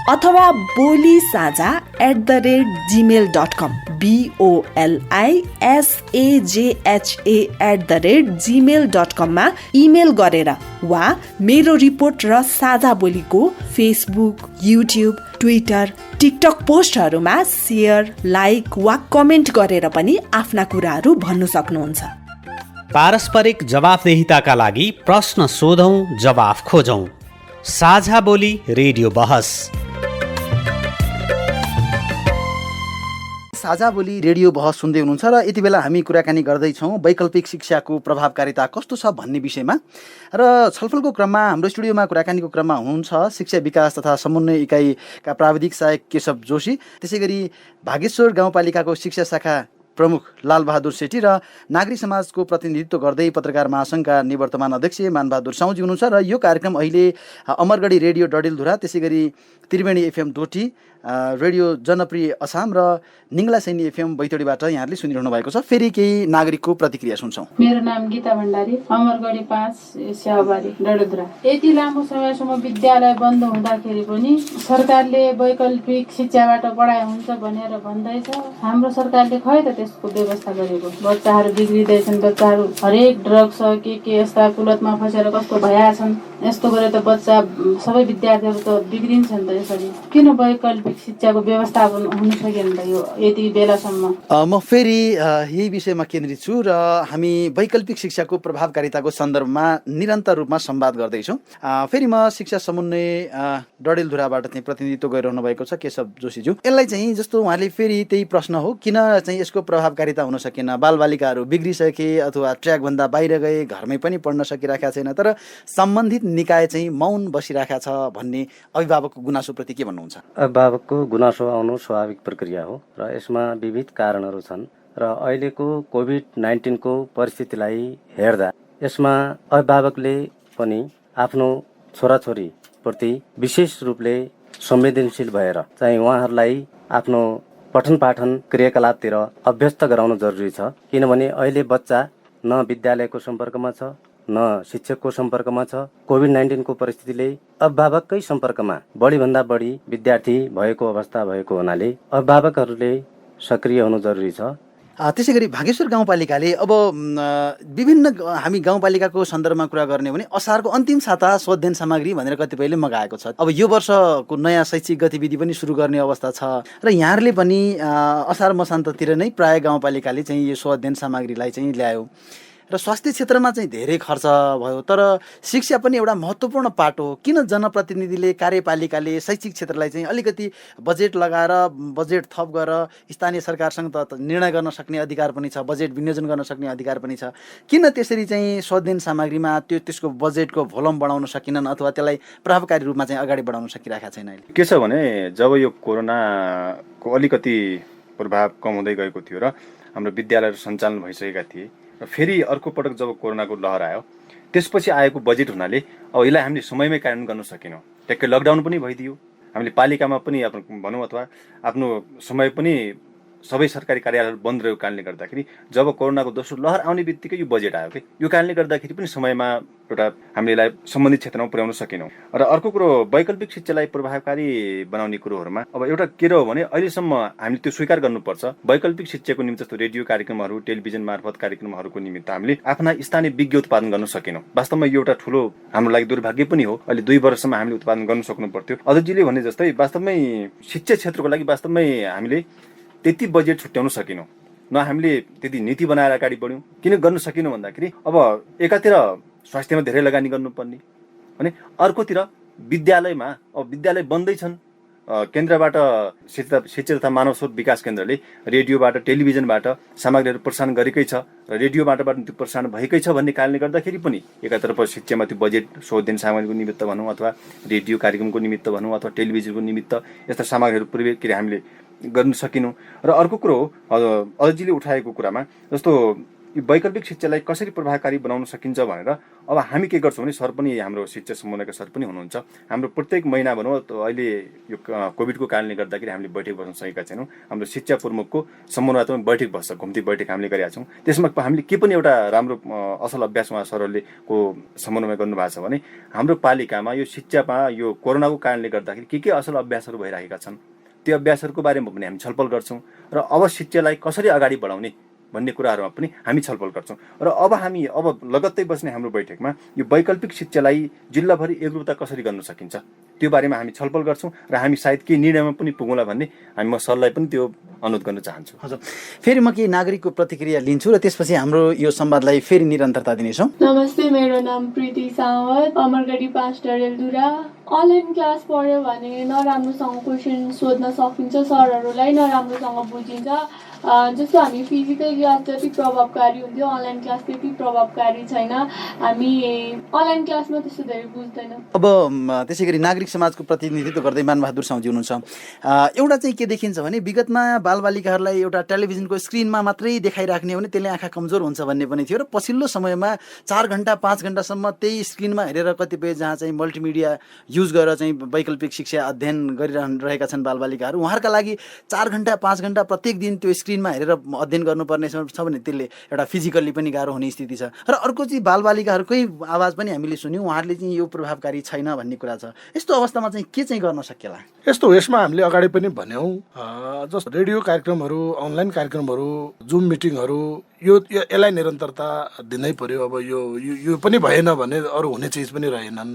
अथवा बोली साझा @gmail.com BOLISAJHA@gmail.com मा इमेल गरेर वा मेरो रिपोर्ट र साझा बोलीको फेसबुक, युट्युब, ट्विटर, टिकटक पोस्टहरूमा शेयर, लाइक वा कमेन्ट गरेर पनि आफ्ना कुराहरू भन्नु सक्नुहुन्छ। पारस्परिक जवाफदेहिताका लागि प्रश्न सोधौँ, जवाफ खोजौँ। साझा बोली रेडियो बहस। साझा बोली रेडियो बहस सुन्दै हुनुहुन्छ र यति बेला हामी कुराकानी गर्दैछौँ वैकल्पिक शिक्षाको प्रभावकारिता कस्तो छ भन्ने विषयमा। र छलफलको क्रममा हाम्रो स्टुडियोमा कुराकानीको क्रममा हुनुहुन्छ शिक्षा विकास तथा समन्वय इकाइका प्राविधिक सहायक केशव जोशी, त्यसै गरी भागेश्वर गाउँपालिकाको शिक्षा शाखा प्रमुख लालबहादुर सेठी र नागरिक समाजको प्रतिनिधित्व गर्दै पत्रकार महासङ्घका निवर्तमान अध्यक्ष मानबहादुर साउजी हुनुहुन्छ। र यो कार्यक्रम अहिले अमरगढी रेडियो डडेलधुरा, त्यसै गरी त्रिवेणी एफएम डोटी, रेडियो जनप्रिय असाम र निङ्ला सैनी एफएम बैतडीबाट यहाँहरूले सुनिरहनु भएको छ। फेरि केही नागरिकको प्रतिक्रिया सुन्छौँ। मेरो नाम गीता भण्डारी, अमरगढी 5 स्याबारी डडेलधुरा। यति लामो समयसम्म विद्यालय बन्द हुँदाखेरि पनि सरकारले वैकल्पिक शिक्षाबाट पढाइ हुन्छ भनेर भन्दैछ। हाम्रो सरकारले खै त त्यसको व्यवस्था गरेको? बच्चाहरू बिग्रिँदैछन्, बच्चाहरू हरेक ड्रग्स के यस्ता कुलतमा फसेर कस्तो भइहाछन्। यस्तो गरे त बच्चा सबै विद्यार्थीहरू त बिग्रिन्छन् त। यसरी किन वैकल्पिक शिक्षाको व्यवस्थापन हुन सकेन त यो यति बेलासम्म? म फेरि यही विषयमा केन्द्रित छु र हामी वैकल्पिक शिक्षाको प्रभावकारिताको सन्दर्भमा निरन्तर रूपमा संवाद गर्दैछौँ। फेरि म शिक्षा समन्वय डडेलधुराबाट चाहिँ प्रतिनिधित्व गरिरहनु भएको छ केशव जोशीज्यू। यसलाई चाहिँ जस्तो उहाँले फेरि त्यही प्रश्न हो, किन चाहिँ यसको प्रभावकारिता हुन सकेन? बालबालिकाहरू बिग्रिसके अथवा ट्र्याकभन्दा बाहिर गए, घरमै पनि पढ्न सकिरहेका छैन, तर सम्बन्धित निकाय चाहिँ मौन बसिरहेका छ भन्ने अभिभावकको गुनासोप्रति के भन्नुहुन्छ? अभिभावकको गुनासो आउनु स्वाभाविक प्रक्रिया हो र यसमा विविध कारणहरू छन्। र अहिलेको कोभिड-19 को परिस्थितिलाई हेर्दा यसमा अभिभावकले पनि आफ्नो छोराछोरी प्रति विशेष रूपले संवेदनशील भएर चाहिँ उहाँहरूलाई आफ्नो पठन पाठन क्रियाकलापतिर अभ्यस्त गराउनु जरुरी छ। किनभने अहिले बच्चा न विद्यालयको सम्पर्कमा छ, न शिक्षकको सम्पर्कमा छ। कोभिड-19 को परिस्थितिले अभिभावककै सम्पर्कमा बढीभन्दा बढी विद्यार्थी भएको अवस्था भएको हुनाले अभिभावकहरूले सक्रिय हुनु जरुरी छ। त्यसै गरी भागेश्वर गाउँपालिकाले अब विभिन्न हामी गाउँपालिकाको सन्दर्भमा कुरा गर्ने भने असारको अन्तिम साता शोधन सामग्री भनेर कतिपयले मगाएको छ। अब यो वर्षको नयाँ शैक्षिक गतिविधि पनि सुरु गर्ने अवस्था छ र यहाँहरूले पनि असार मसान्ततिर नै प्राय गाउँपालिकाले चाहिँ यो शोधन सामग्रीलाई चाहिँ ल्यायो र स्वास्थ्य क्षेत्रमा चाहिँ धेरै खर्च भयो, तर शिक्षा पनि एउटा महत्त्वपूर्ण पाटो हो। किन जनप्रतिनिधिले कार्यपालिकाले शैक्षिक क्षेत्रलाई चाहिँ अलिकति बजेट लगाएर बजेट थप गरेर स्थानीय सरकारसँग त निर्णय गर्न सक्ने अधिकार पनि छ, बजेट विनियोजन गर्न सक्ने अधिकार पनि छ, किन त्यसरी चाहिँ शोधन सामग्रीमा त्यसको बजेटको भोलम बढाउन सकिनन् अथवा त्यसलाई प्रभावकारी रूपमा चाहिँ अगाडि बढाउन सकिरहेका छैन अहिले? के छ भने जब यो कोरोनाको अलिकति प्रभाव कम हुँदै गएको थियो र हाम्रो विद्यालयहरू सञ्चालन भइसकेका थिए र फेरि अर्को पटक जब कोरोनाको लहर आयो त्यसपछि आएको बजेट हुनाले अब यसलाई हामीले समयमै कार्यान्वयन गर्न सकेनौँ। ट्याक्कै लकडाउन पनि भइदियो, हामीले पालिकामा पनि भनौँ अथवा आफ्नो समय पनि सबै सरकारी कार्यालयहरू बन्द रहेको कारणले गर्दाखेरि जब कोरोनाको दोस्रो लहर आउने बित्तिकै यो बजेट आयो कि यो कारणले गर्दाखेरि पनि समयमा एउटा हामीले यसलाई सम्बन्धित क्षेत्रमा पुर्याउन सकेनौँ। र अर्को कुरो वैकल्पिक शिक्षालाई प्रभावकारी बनाउने कुरोहरूमा अब एउटा के हो भने अहिलेसम्म हामीले त्यो स्वीकार गर्नुपर्छ, वैकल्पिक शिक्षाको निम्ति जस्तो रेडियो कार्यक्रमहरू टेलिभिजन मार्फत कार्यक्रमहरूको निमित्त हामीले आफ्ना स्थानीय विज्ञ उत्पादन गर्न सकेनौँ। वास्तवमा यो एउटा ठुलो हाम्रो लागि दुर्भाग्य पनि हो। अहिले 2 वर्षसम्म हामीले उत्पादन गर्न सक्नु पर्थ्यो। अध्यक्षजीले भने जस्तै वास्तवमै शिक्षा क्षेत्रको लागि वास्तवमै हामीले त्यति बजेट छुट्याउन सकेनौँ, न हामीले त्यति नीति बनाएर अगाडि बढ्यौँ। किन गर्न सकेनौँ भन्दाखेरि अब एकातिर स्वास्थ्यमा धेरै लगानी गर्नुपर्ने भने अर्कोतिर विद्यालयमा अब विद्यालय बन्दैछन्, केन्द्रबाट शिक्षा तथा मानव स्रोत विकास केन्द्रले रेडियोबाट टेलिभिजनबाट सामग्रीहरू प्रसारण गरेकै छ र रेडियोबाट त्यो प्रसारण भएकै छ भन्ने कारणले गर्दाखेरि पनि एकातर्फ शिक्षामा त्यो बजेट शोधन सामग्रीको निमित्त भनौँ अथवा रेडियो कार्यक्रमको निमित्त भनौँ अथवा टेलिभिजनको निमित्त यस्ता सामग्रीहरू के अरे हामीले गर्न सकिनौँ। र अर्को कुरो अध्यक्षजीले उठाएको कुरामा जस्तो यो वैकल्पिक शिक्षालाई कसरी प्रभावकारी बनाउन सकिन्छ भनेर अब हामी के गर्छौँ भने सर पनि हाम्रो शिक्षा समन्वयका सर पनि हुनुहुन्छ। हाम्रो प्रत्येक महिना भनौँ अहिले यो कोभिडको कारणले गर्दाखेरि हामीले बैठक बस्न सकेका छैनौँ। हाम्रो शिक्षा प्रमुखको समन्वयमा बैठक बस्छ, घुम्ती बैठक हामीले गरेका छौँ। त्यसमा हामीले के पनि एउटा राम्रो असल अभ्यास उहाँ सरहरूले को समन्वय गर्नुभएको छ भने हाम्रो पालिकामा यो शिक्षामा यो कोरोनाको कारणले गर्दाखेरि के असल अभ्यासहरू भइरहेका छन् त्यो अभ्यासहरूको बारेमा पनि हामी छलफल गर्छौँ र अब शिक्षालाई कसरी अगाडि बढाउने भन्ने कुराहरूमा पनि हामी छलफल गर्छौँ। र अब हामी लगत्तै बस्ने हाम्रो बैठकमा यो वैकल्पिक शिक्षालाई जिल्लाभरि एकरूपता कसरी गर्न सकिन्छ त्यो बारेमा हामी छलफल गर्छौँ र हामी सायद केही निर्णयमा पनि पुगौँला भन्ने म सरलाई पनि त्यो अनुरोध गर्न चाहन्छु। हजुर, फेरि म केही नागरिकको प्रतिक्रिया लिन्छु र त्यसपछि हाम्रो यो संवादलाई फेरि निरन्तरता दिनेछौँ। नमस्ते, मेरो नाम प्रीति सावत, अमरगढी 5 डडेलधुरा। अनलाइन क्लास पढ्यो भने नराम्रोसँग क्वेसन सोध्न सकिन्छ, सरहरूलाई नराम्रोसँग बुझिन्छ। जस्तो हामी फिजिकल क्लास जति प्रभावकारी हुन्थ्यो अनलाइन क्लास त्यति प्रभावकारी छैन। हामी अनलाइन क्लासमा त्यस्तो धेरै बुझ्दैन। अब त्यसै गरी नागरिक समाजको प्रतिनिधित्व गर्दै मानबहादुर साउजी हुनुहुन्छ। एउटा चाहिँ के देखिन्छ भने विगतमा बालबालिकाहरूलाई एउटा टेलिभिजनको स्क्रिनमा मात्रै देखाइराख्ने हो भने त्यसले आँखा कमजोर हुन्छ भन्ने पनि थियो र पछिल्लो समयमा 4 घण्टा 5 घण्टासम्म त्यही स्क्रिनमा हेरेर कतिपय जहाँ चाहिँ मल्टिमिडिया युज गरेर चाहिँ वैकल्पिक शिक्षा अध्ययन गरिरहेका छन् बालबालिकाहरू, उहाँहरूका लागि 4 घण्टा 5 घण्टा प्रत्येक दिन त्यो स्क्रिनमा हेरेर अध्ययन गर्नुपर्ने छ भने त्यसले एउटा फिजिकल्ली पनि गाह्रो हुने स्थिति छ। र अर्को चाहिँ बालबालिकाहरूकै आवाज पनि हामीले सुन्यौँ, उहाँहरूले चाहिँ यो प्रभावकारी छैन भन्ने कुरा छ। यस्तो अवस्थामा चाहिँ के चाहिँ गर्न सकिएला? यसमा हामीले अगाडि पनि भन्यौँ, जस्तो रेडियो कार्यक्रमहरू, अनलाइन कार्यक्रमहरू, जुम मिटिङहरू यसलाई निरन्तरता दिनै पर्यो। अब यो पनि भएन भने अरू हुने चिज पनि रहेनन्,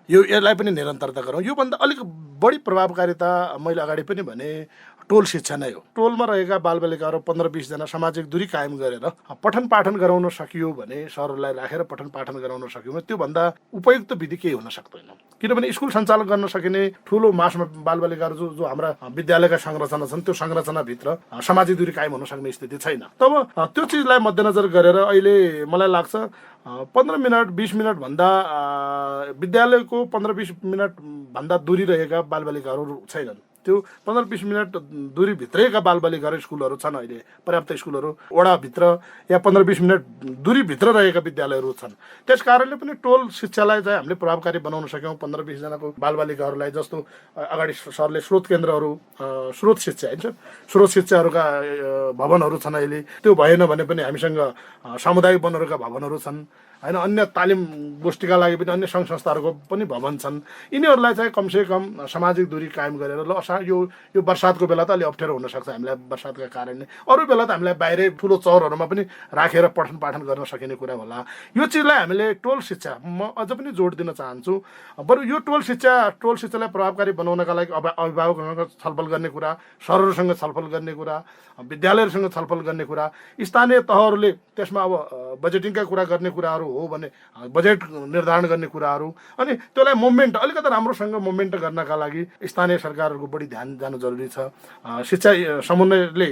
यसलाई पनि निरन्तरता गरौँ। योभन्दा अलिक बढी प्रभावकारिता मैले अगाडि पनि भने टोल शिक्षा नै हो। टोलमा रहेका बालबालिकाहरू 15-20 जना सामाजिक दूरी कायम गरेर पठन पाठन गराउन सकियो भने, सरहरूलाई राखेर पठन पाठन गराउन सक्यो भने त्योभन्दा उपयुक्त विधि केही हुन सक्दैन। किनभने स्कुल सञ्चालन गर्न सकिने ठुलो मासमा बालबालिकाहरू जो हाम्रा विद्यालयका संरचना छन् त्यो संरचनाभित्र सामाजिक दूरी कायम हुन सक्ने स्थिति छैन। तब त्यो चिजलाई मध्यनजर गरेर अहिले मलाई लाग्छ 15 मिनट 20 मिनट भन्दा विद्यालयको 15-20 मिनट भन्दा दूरी रहेका बालबालिकाहरू छैनन्। त्यो 15-20 मिनट दूरीभित्रैका बालबालिकाहरू स्कुलहरू छन्, अहिले पर्याप्त स्कुलहरू वडाभित्र या 15-20 मिनट दूरीभित्र रहेका विद्यालयहरू छन्। त्यस कारणले पनि टोल शिक्षालाई चाहिँ हामीले प्रभावकारी बनाउन सक्यौँ। 15-20 जनाको बालबालिकाहरूलाई जस्तो अगाडि सरले स्रोत केन्द्रहरू, स्रोत शिक्षा हुन्छ, स्रोत शिक्षाहरूका भवनहरू छन् अहिले, त्यो भएन भने पनि हामीसँग सामुदायिक वनहरूका भवनहरू छन्। होइन अन्य तालिम गोष्ठीका लागि पनि अन्य सङ्घ संस्थाहरूको पनि भवन छन्। यिनीहरूलाई चाहिँ कमसेकम सामाजिक दूरी कायम गरेर ल यो बर्सातको बेला त अलि अप्ठ्यारो हुनसक्छ हामीलाई बर्सातका कारणले, अरू बेला त हामीलाई बाहिरै ठुलो चौरहरूमा पनि राखेर पठन पाठन गर्न सकिने कुरा होला। यो चिजलाई हामीले टोल शिक्षा म अझ पनि जोड दिन चाहन्छु। बरु यो टोल शिक्षालाई प्रभावकारी बनाउनका लागि अभिभावकसँग छलफल गर्ने कुरा, सरहरूसँग छलफल गर्ने कुरा, विद्यालयहरूसँग छलफल गर्ने कुरा, स्थानीय तहहरूले त्यसमा अब बजेटिङका कुरा गर्ने कुराहरू हो भने बजेट निर्धारण गर्ने कुराहरू, अनि त्यसलाई मुभमेन्ट अलिकति राम्रोसँग मुभमेन्ट गर्नका लागि स्थानीय सरकारहरूको बढी ध्यान जानु जरुरी छ। शिक्षा समन्वयले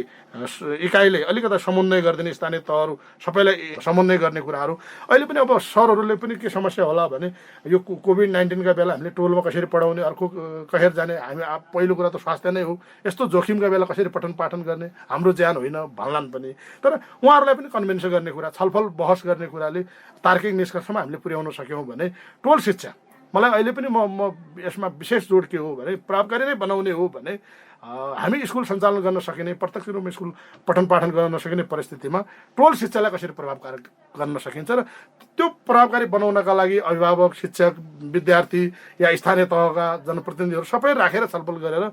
इकाइले अलिकति समन्वय गरिदिने, स्थानीय तहहरू सबैलाई समन्वय गर्ने कुराहरू। अहिले पनि अब सरहरूले पनि के समस्या होला भने यो कोभिड-19 बेला हामीले टोलमा कसरी पढाउने, अर्को कहीँ जाने, हामी पहिलो कुरा त स्वास्थ्य नै हो, यस्तो जोखिमका बेला कसरी पठन पाठन गर्ने, हाम्रो ज्यान होइन भन्लान् पनि। तर उहाँहरूलाई पनि कन्भिन्स गर्ने कुरा, छलफल बहस गर्ने कुराले तार्किक निष्कर्षमा हामीले पुर्याउन सक्यौँ भने टोल शिक्षा मलाई अहिले पनि म यसमा विशेष जोड के हो भने प्रभावकारी नै बनाउने हो भने हामी स्कुल सञ्चालन गर्न सकिने, प्रत्यक्ष रूपमा स्कुल पठन पाठन गर्न नसकिने परिस्थितिमा टोल शिक्षालाई कसरी प्रभावकारी गर्न सकिन्छ र त्यो प्रभावकारी बनाउनका लागि अभिभावक, शिक्षक, विद्यार्थी या स्थानीय तहका जनप्रतिनिधिहरू सबै राखेर छलफल गरेर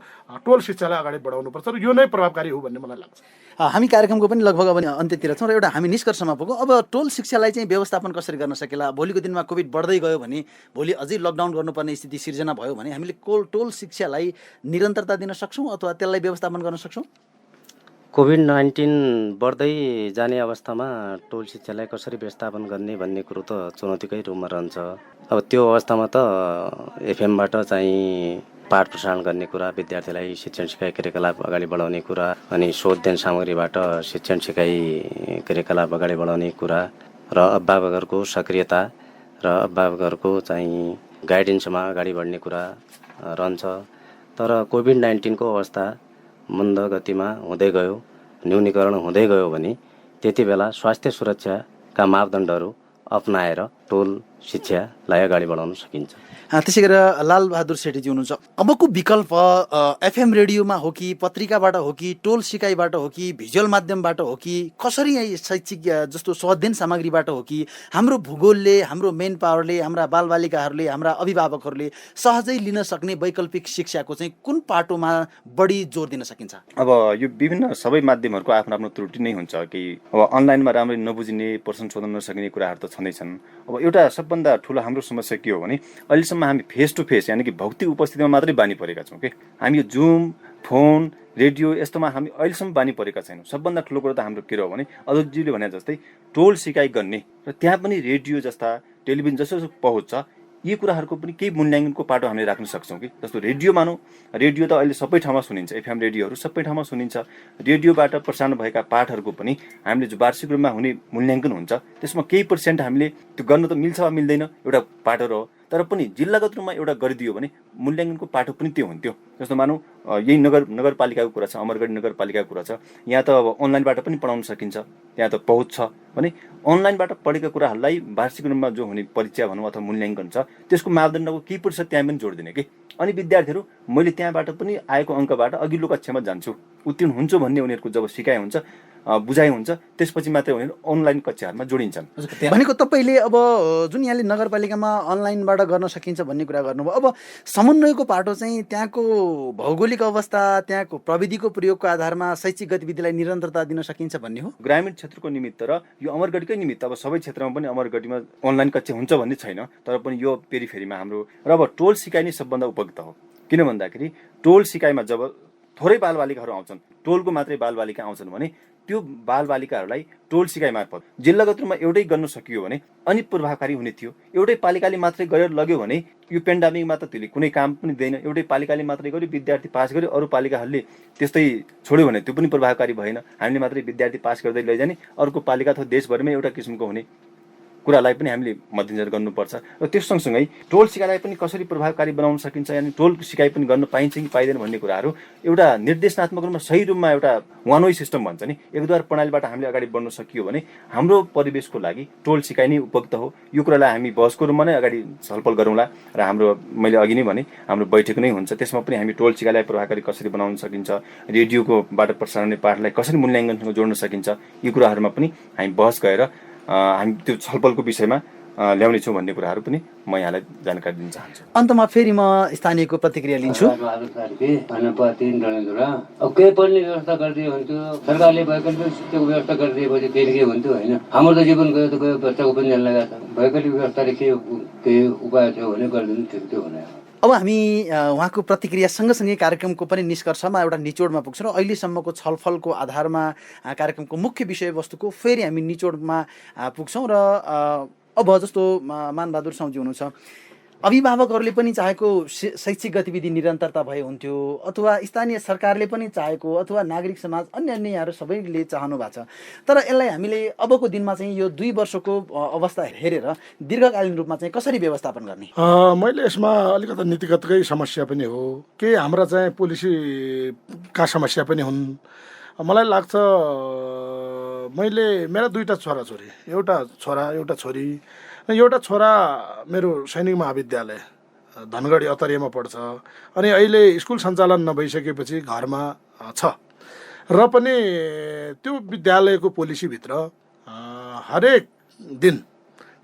टोल शिक्षालाई अगाडि बढाउनुपर्छ र यो नै प्रभावकारी हो भन्ने मलाई लाग्छ। हामी कार्यक्रमको पनि लगभग अब अन्त्यतिर छौँ र एउटा हामी निष्कर्षमा पुगौँ। अब टोल शिक्षालाई चाहिँ व्यवस्थापन कसरी गर्न सकिला? भोलिको दिनमा कोभिड बढ्दै गयो भने, भोलि अझै लकडाउन गर्नुपर्ने स्थिति सिर्जना भयो भने हामीले टोल शिक्षालाई निरन्तरता दिन सक्छौँ अथवा त्यसलाई व्यवस्थापन गर्न सक्छौँ? कोभिड-19 बढ्दै जाने अवस्थामा टोल शिक्षालाई कसरी व्यवस्थापन गर्ने भन्ने कुरो त चुनौतीकै रूपमा रहन्छ। अब त्यो अवस्थामा त एफएमबाट चाहिँ पाठ प्रसारण गर्ने कुरा, विद्यार्थीलाई शिक्षण सिकाइ क्रियाकलाप अगाडि बढाउने कुरा, अनि शोधन सामग्रीबाट शिक्षण सिकाइ क्रियाकलाप अगाडि बढाउने कुरा र अभिभावकहरूको सक्रियता र अभिभावकहरूको चाहिँ गाइडेन्समा अगाडि बढ्ने कुरा रहन्छ। तर कोभिड-19 को अवस्था मन्द गतिमा हुँदै गयो, न्यूनीकरण हुँदै गयो भने त्यति बेला स्वास्थ्य सुरक्षाका मापदण्डहरू अपनाएर टोल शिक्षालाई अगाडि बढाउन सकिन्छ। त्यसै गरेर लालबहादुर सेठीजी हुनुहुन्छ, अबको विकल्प एफएम रेडियोमा हो कि, पत्रिकाबाट हो कि, टोल सिकाइबाट हो कि, भिजुअल माध्यमबाट हो कि, कसरी शैक्षिक जस्तो स्वाध्ययन सामग्रीबाट हो कि, हाम्रो भूगोलले, हाम्रो मेन पावरले, हाम्रा बालबालिकाहरूले, हाम्रा अभिभावकहरूले सहजै लिन सक्ने वैकल्पिक शिक्षाको चाहिँ कुन पाटोमा बढी जोड दिन सकिन्छ? अब यो विभिन्न सबै माध्यमहरूको आफ्नो आफ्नो त्रुटि नै हुन्छ कि अब अनलाइनमा राम्ररी नबुझिने, प्रश्न सोध्न नसकिने कुराहरू त छँदैछन्। अब एउटा सबभन्दा ठुलो हाम्रो समस्या के हो भने अहिलेसम्म हामी फेस टु फेस यानि कि भौतिक उपस्थितिमा मात्रै बानी परेका छौँ कि हामी यो जुम, फोन, रेडियो यस्तोमा हामी अहिलेसम्म बानी परेका छैनौँ। सबभन्दा ठुलो कुरो त हाम्रो के हो भने अध्यक्षजीले भने जस्तै टोल सिकाइ गर्ने र त्यहाँ पनि रेडियो जस्ता, टेलिभिजन जस्तो पहुँच छ, यी कुराहरूको पनि केही मूल्याङ्कनको पाटो हामीले राख्न सक्छौँ कि जस्तो रेडियो मानौँ, रेडियो त अहिले सबै ठाउँमा सुनिन्छ, एफएम रेडियोहरू सबै ठाउँमा सुनिन्छ। रेडियोबाट प्रसारण भएका पाठहरूको पनि हामीले जो वार्षिक रूपमा हुने मूल्याङ्कन हुन्छ त्यसमा केही % हामीले त्यो गर्न त मिल्छ वा मिल्दैन एउटा पाटो रह्यो, तर पनि जिल्लागत रूपमा एउटा गरिदियो भने मूल्याङ्कनको पाटो पनि त्यो हुन्थ्यो। जस्तो मानौँ यही नगरपालिकाको कुरा छ, अमरगढी नगरपालिकाको कुरा छ, यहाँ त अब अनलाइनबाट पनि पढाउन सकिन्छ, त्यहाँ त पहुँच छ भने अनलाइनबाट पढेका कुराहरूलाई वार्षिक रूपमा जो हुने परीक्षा भनौँ अथवा मूल्याङ्कन छ त्यसको मापदण्डको केही % त्यहाँ पनि जोडिदिने कि अनि विद्यार्थीहरू मैले त्यहाँबाट पनि आएको अङ्कबाट अघिल्लो कक्षामा जान्छु, उत्तीर्ण हुन्छु भन्ने उनीहरूको जब सिकाइ हुन्छ, बुझाइ हुन्छ, त्यसपछि मात्रै उनीहरू अनलाइन कक्षाहरूमा जोडिन्छन्। भनेको तपाईँले अब जुन यहाँले नगरपालिकामा अनलाइनबाट गर्न सकिन्छ भन्ने कुरा गर्नुभयो, अब समन्वयको पाटो चाहिँ त्यहाँको भौगोलिक अवस्था, त्यहाँको प्रविधिको प्रयोगको आधारमा शैक्षिक गतिविधिलाई निरन्तरता दिन सकिन्छ भन्ने हो। ग्रामीण क्षेत्रको निमित्त र यो अमरगढीकै निमित्त अब सबै क्षेत्रमा पनि अमरगढीमा अनलाइन कक्षा हुन्छ भन्ने छैन, तर पनि यो पेरिफेरीमा हाम्रो र अब टोल सिकाइ नै सबभन्दा उपयुक्त हो। किन भन्दाखेरि टोल सिकाइमा जब थोरै बालबालिकाहरू आउँछन्, टोलको मात्रै बालबालिका आउँछन् भने त्यो बालबालिकाहरूलाई टोल सिकाइ मार्फत जिल्लागत रूपमा एउटै गर्न सकियो भने अनि प्रभावकारी हुने थियो। एउटै पालिकाले मात्रै गरेर लग्यो भने यो पेन्डामिकमा त त्यसले कुनै काम पनि दिएन। एउटै पालिकाले मात्रै गर्यो, विद्यार्थी पास गर्यो, अरू पालिकाहरूले त्यस्तै छोड्यो भने त्यो पनि प्रभावकारी भएन। हामीले मात्रै विद्यार्थी पास गर्दै लैजाने, अर्को पालिका अथवा देशभरिमै एउटा किसिमको हुने कुरालाई पनि हामीले मध्यनजर गर्नुपर्छ। र त्यस सँगसँगै टोल सिकाइलाई पनि कसरी प्रभावकारी बनाउन सकिन्छ, यानि टोल सिकाइ पनि गर्न पाइन्छ कि पाइँदैन भन्ने कुराहरू एउटा निर्देशनात्मक रूपमा सही रूपमा एउटा वान वे सिस्टम भन्छ नि, एकद्वार प्रणालीबाट हामीले अगाडि बढ्न सकियो भने हाम्रो परिवेशको लागि टोल सिकाइ नै उपयुक्त हो। यो कुरालाई हामी बहसको रूपमा नै अगाडि छलफल गरौँला र हाम्रो मैले अघि नै भने हाम्रो बैठक नै हुन्छ, त्यसमा पनि हामी टोल सिकाइलाई प्रभावकारी कसरी बनाउन सकिन्छ, रेडियोकोबाट प्रसारण हुने पाठलाई कसरी मूल्याङ्कनसँग जोड्न सकिन्छ, यी कुराहरूमा पनि हामी बहस गरेर हामी त्यो छलफलको विषयमा ल्याउने छु भन्ने कुराहरू पनि म यहाँलाई जानकारी दिन चाहन्छु। अन्तमा फेरि म स्थानीयको प्रतिक्रिया लिन्छु। अब केही पढ्ने व्यवस्था गरिदियो हुन्थ्यो, सरकारले वैकल्पिक शिक्षाको व्यवस्था गरिदिएपछि फेरि के हुन्थ्यो होइन। हाम्रो त जीवन गयो त गयो, बच्चाको पनि जान लागेको छ। वैकल्पिक व्यवस्थाले केही उपाय थियो भने गरिदिनु ठिक थियो भने। अब हामी उहाँको प्रतिक्रिया सँगसँगै कार्यक्रमको पनि निष्कर्षमा एउटा निचोडमा पुग्छौँ र अहिलेसम्मको छलफलको आधारमा कार्यक्रमको मुख्य विषयवस्तुको फेरि हामी निचोडमा पुग्छौँ र अब जस्तो मानबहादुर साउजी हुनुहुन्छ, अभिभावकहरूले पनि चाहेको शैक्षिक गतिविधि निरन्तरता भए हुन्थ्यो, अथवा स्थानीय सरकारले पनि चाहेको, अथवा नागरिक समाज अन्य यहाँहरू सबैले चाहनु भएको छ। तर यसलाई हामीले अबको दिनमा चाहिँ यो 2 वर्षको अवस्था हेरेर दीर्घकालीन रूपमा चाहिँ कसरी व्यवस्थापन गर्ने? मैले यसमा अलिकति नीतिगतकै समस्या पनि हो, के हाम्रा चाहिँ पोलिसीका समस्या पनि हुन्। मलाई लाग्छ मेरा 2टा छोराछोरी, एउटा छोरा एउटा छोरी, एउटा छोरा मेरो सैनिक महाविद्यालय धनगढी अतरियामा पढ्छ, अनि अहिले स्कुल सञ्चालन नभइसकेपछि घरमा छ र पनि त्यो विद्यालयको पोलिसीभित्र हरेक दिन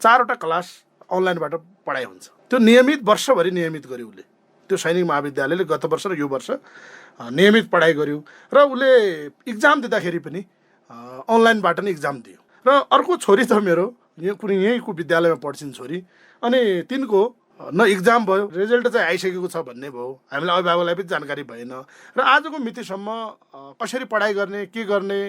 4वटा क्लास अनलाइनबाट पढाइ हुन्छ। त्यो नियमित वर्षभरि नियमित गर्यो उसले, त्यो सैनिक महाविद्यालयले गत वर्ष र यो वर्ष नियमित पढाइ गर्यो र उसले इक्जाम दिँदाखेरि पनि अनलाइनबाट नै इक्जाम दियो। र अर्को छोरी त मेरो कुनै यहीँको विद्यालयमा पढ्छिन् छोरी, अनि तिनको न इक्जाम भयो, रिजल्ट चाहिँ आइसकेको छ भन्ने भयो, हामीलाई अभिभावकलाई पनि जानकारी भएन र आजको मितिसम्म कसरी पढाइ गर्ने के गर्ने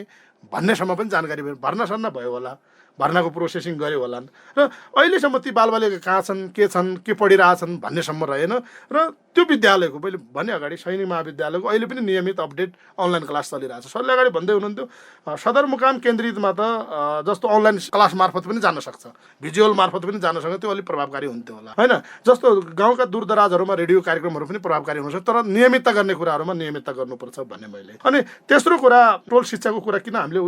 भन्नेसम्म पनि जानकारी भएन। भर्ना सर्ना भयो होला, भर्नाको प्रोसेसिङ गर्यो होलान् र अहिलेसम्म ती बालबालिका कहाँ छन् के पढिरहेछन् भन्नेसम्म रहेन। र त्यो विद्यालयको मैले भने अगाडि सैनिक महाविद्यालयको अहिले पनि नियमित अपडेट अनलाइन क्लास चलिरहेछ। सरले अगाडि भन्दै हुनुहुन्थ्यो सदरमुकाम केन्द्रितमा त जस्तो अनलाइन क्लास मार्फत पनि जान सक्छ, भिजुअल मार्फत पनि जान सक्छ, त्यो अलिक प्रभावकारी हुन्थ्यो होला होइन। जस्तो गाउँका दूरदराजहरूमा रेडियो कार्यक्रमहरू पनि प्रभावकारी हुनसक्छ, तर नियमितता गर्ने कुराहरूमा नियमितता गर्नुपर्छ भन्ने मैले। अनि तेस्रो कुरा, टोल शिक्षाको कुरा किन हामीले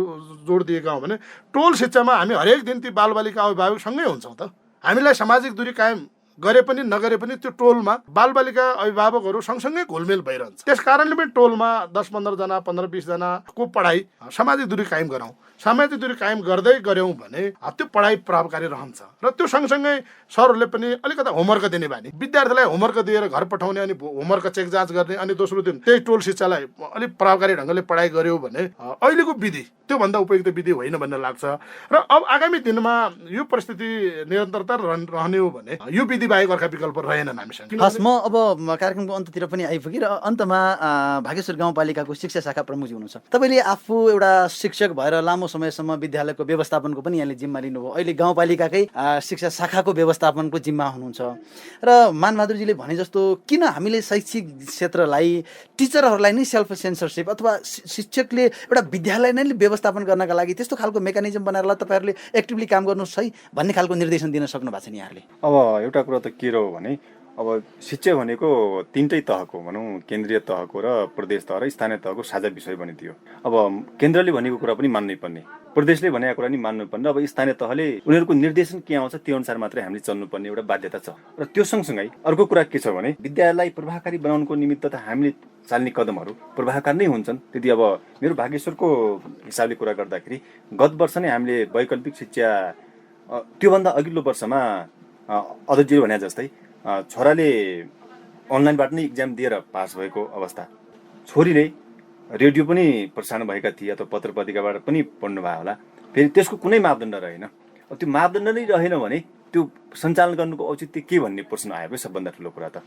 जोड दिएका हौँ भने टोल शिक्षामा हामी हरेक दिन ती बालबालिका अभिभावक सँगै हुन्छौँ त। हामीलाई सामाजिक दूरी कायम गरे पनि नगरे पनि त्यो टोलमा बालबालिका अभिभावकहरू सँगसँगै घुलमेल भइरहन्छ। त्यस कारणले पनि टोलमा 10-15 जना 15-20 जनाको पढाइ सामाजिक दूरी कायम गरौँ, सामाजिक दूरी कायम गर्दै गऱ्यौँ भने त्यो पढाइ प्रभावकारी रहन्छ। र त्यो सँगसँगै सरहरूले पनि अलिकति होमवर्क दिने बानी, विद्यार्थीलाई होमवर्क दिएर घर पठाउने, अनि होमवर्क चेक जाँच गर्ने, अनि दोस्रो दिन त्यही टोल शिक्षालाई अलिक प्रभावकारी ढङ्गले पढाइ गर्यो भने अहिलेको विधि त्योभन्दा उपयुक्त विधि होइन भन्ने लाग्छ। र अब आगामी दिनमा यो परिस्थिति निरन्तरता रहने हो भने यो विधि बाहेक अर्का विकल्प रहेनन् हामीसँग। हस्, म अब कार्यक्रमको अन्ततिर पनि आइपुगेँ र अन्तमा भागेश्वर गाउँपालिकाको शिक्षा शाखा प्रमुख हुनुहुन्छ। तपाईँले आफू एउटा शिक्षक भएर लामो समयसम्म विद्यालयको व्यवस्थापनको पनि यहाँले जिम्मा लिनुभयो, अहिले गाउँपालिकाकै शिक्षा शाखाको व्यवस्थापनको जिम्मा हुनुहुन्छ। र मानबहादुरजीले भने जस्तो किन हामीले शैक्षिक क्षेत्रलाई, टिचरहरूलाई नै सेल्फ सेन्सरसिप अथवा शिक्षकले एउटा विद्यालय नै व्यवस्थापन गर्नका लागि त्यस्तो खालको मेकानिजम बनाएर तपाईँहरूले एक्टिभली काम गर्नुहोस् है भन्ने खालको निर्देशन दिन सक्नु भएको छ नि यहाँहरूले? अब एउटा कुरा त के रह्यो भने अब शिक्षा भनेको 3टै तहको भनौँ, केन्द्रीय तहको र प्रदेश तह र स्थानीय तहको साझा विषय बनिदियो। अब केन्द्रले भनेको कुरा पनि मान्नै पर्ने, प्रदेशले भनेको कुरा पनि मान्नुपर्ने, अब स्थानीय तहले उनीहरूको निर्देशन के आउँछ त्यो अनुसार मात्रै हामीले चल्नुपर्ने एउटा बाध्यता छ। र त्यो सँगसँगै अर्को कुरा के छ भने विद्यालयलाई प्रभावकारी बनाउनुको निमित्त त हामीले चाल्ने कदमहरू प्रभावकारी नै हुन्छन्। त्यति अब मेरो भागेश्वरको हिसाबले कुरा गर्दाखेरि गत वर्ष नै हामीले वैकल्पिक शिक्षा, त्योभन्दा अघिल्लो वर्षमा अध्यक्षजीले भने जस्तै छोराले अनलाइनबाट नै इक्जाम दिएर पास भएको अवस्था, छोरीले रेडियो पनि प्रसारण भएका थिए अथवा पत्र पत्रिकाबाट पनि पढ्नु भयो होला, फेरि त्यसको कुनै मापदण्ड रहेन। त्यो मापदण्ड नै रहेन भने त्यो सञ्चालन गर्नुको औचित्य के भन्ने प्रश्न आएको सबभन्दा ठुलो कुरा त।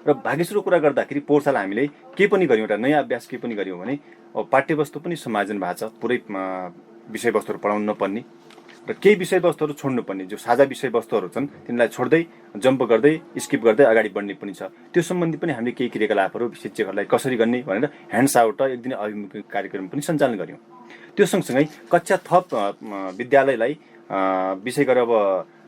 र भागेश्वरको कुरा गर्दाखेरि पोहोर साल हामीले के पनि गऱ्यौँ, एउटा नयाँ अभ्यास के पनि गऱ्यौँ भने पाठ्यवस्तु पनि समायोजन भएको छ, पुरै विषयवस्तुहरू पढाउनु नपर्ने र केही विषयवस्तुहरू छोड्नुपर्ने, जो साझा विषयवस्तुहरू छन् तिनीलाई छोड्दै जम्प गर्दै स्किप गर्दै अगाडि बढ्ने पनि छ। त्यो सम्बन्धी पनि हामीले केही क्रियाकलापहरू शिक्षकहरूलाई कसरी गर्ने भनेर ह्यान्ड्स आउट एक दिन अभिमुखी कार्यक्रम पनि सञ्चालन गऱ्यौँ। त्यो सँगसँगै कक्षा थप विद्यालयलाई विशेष गरेर अब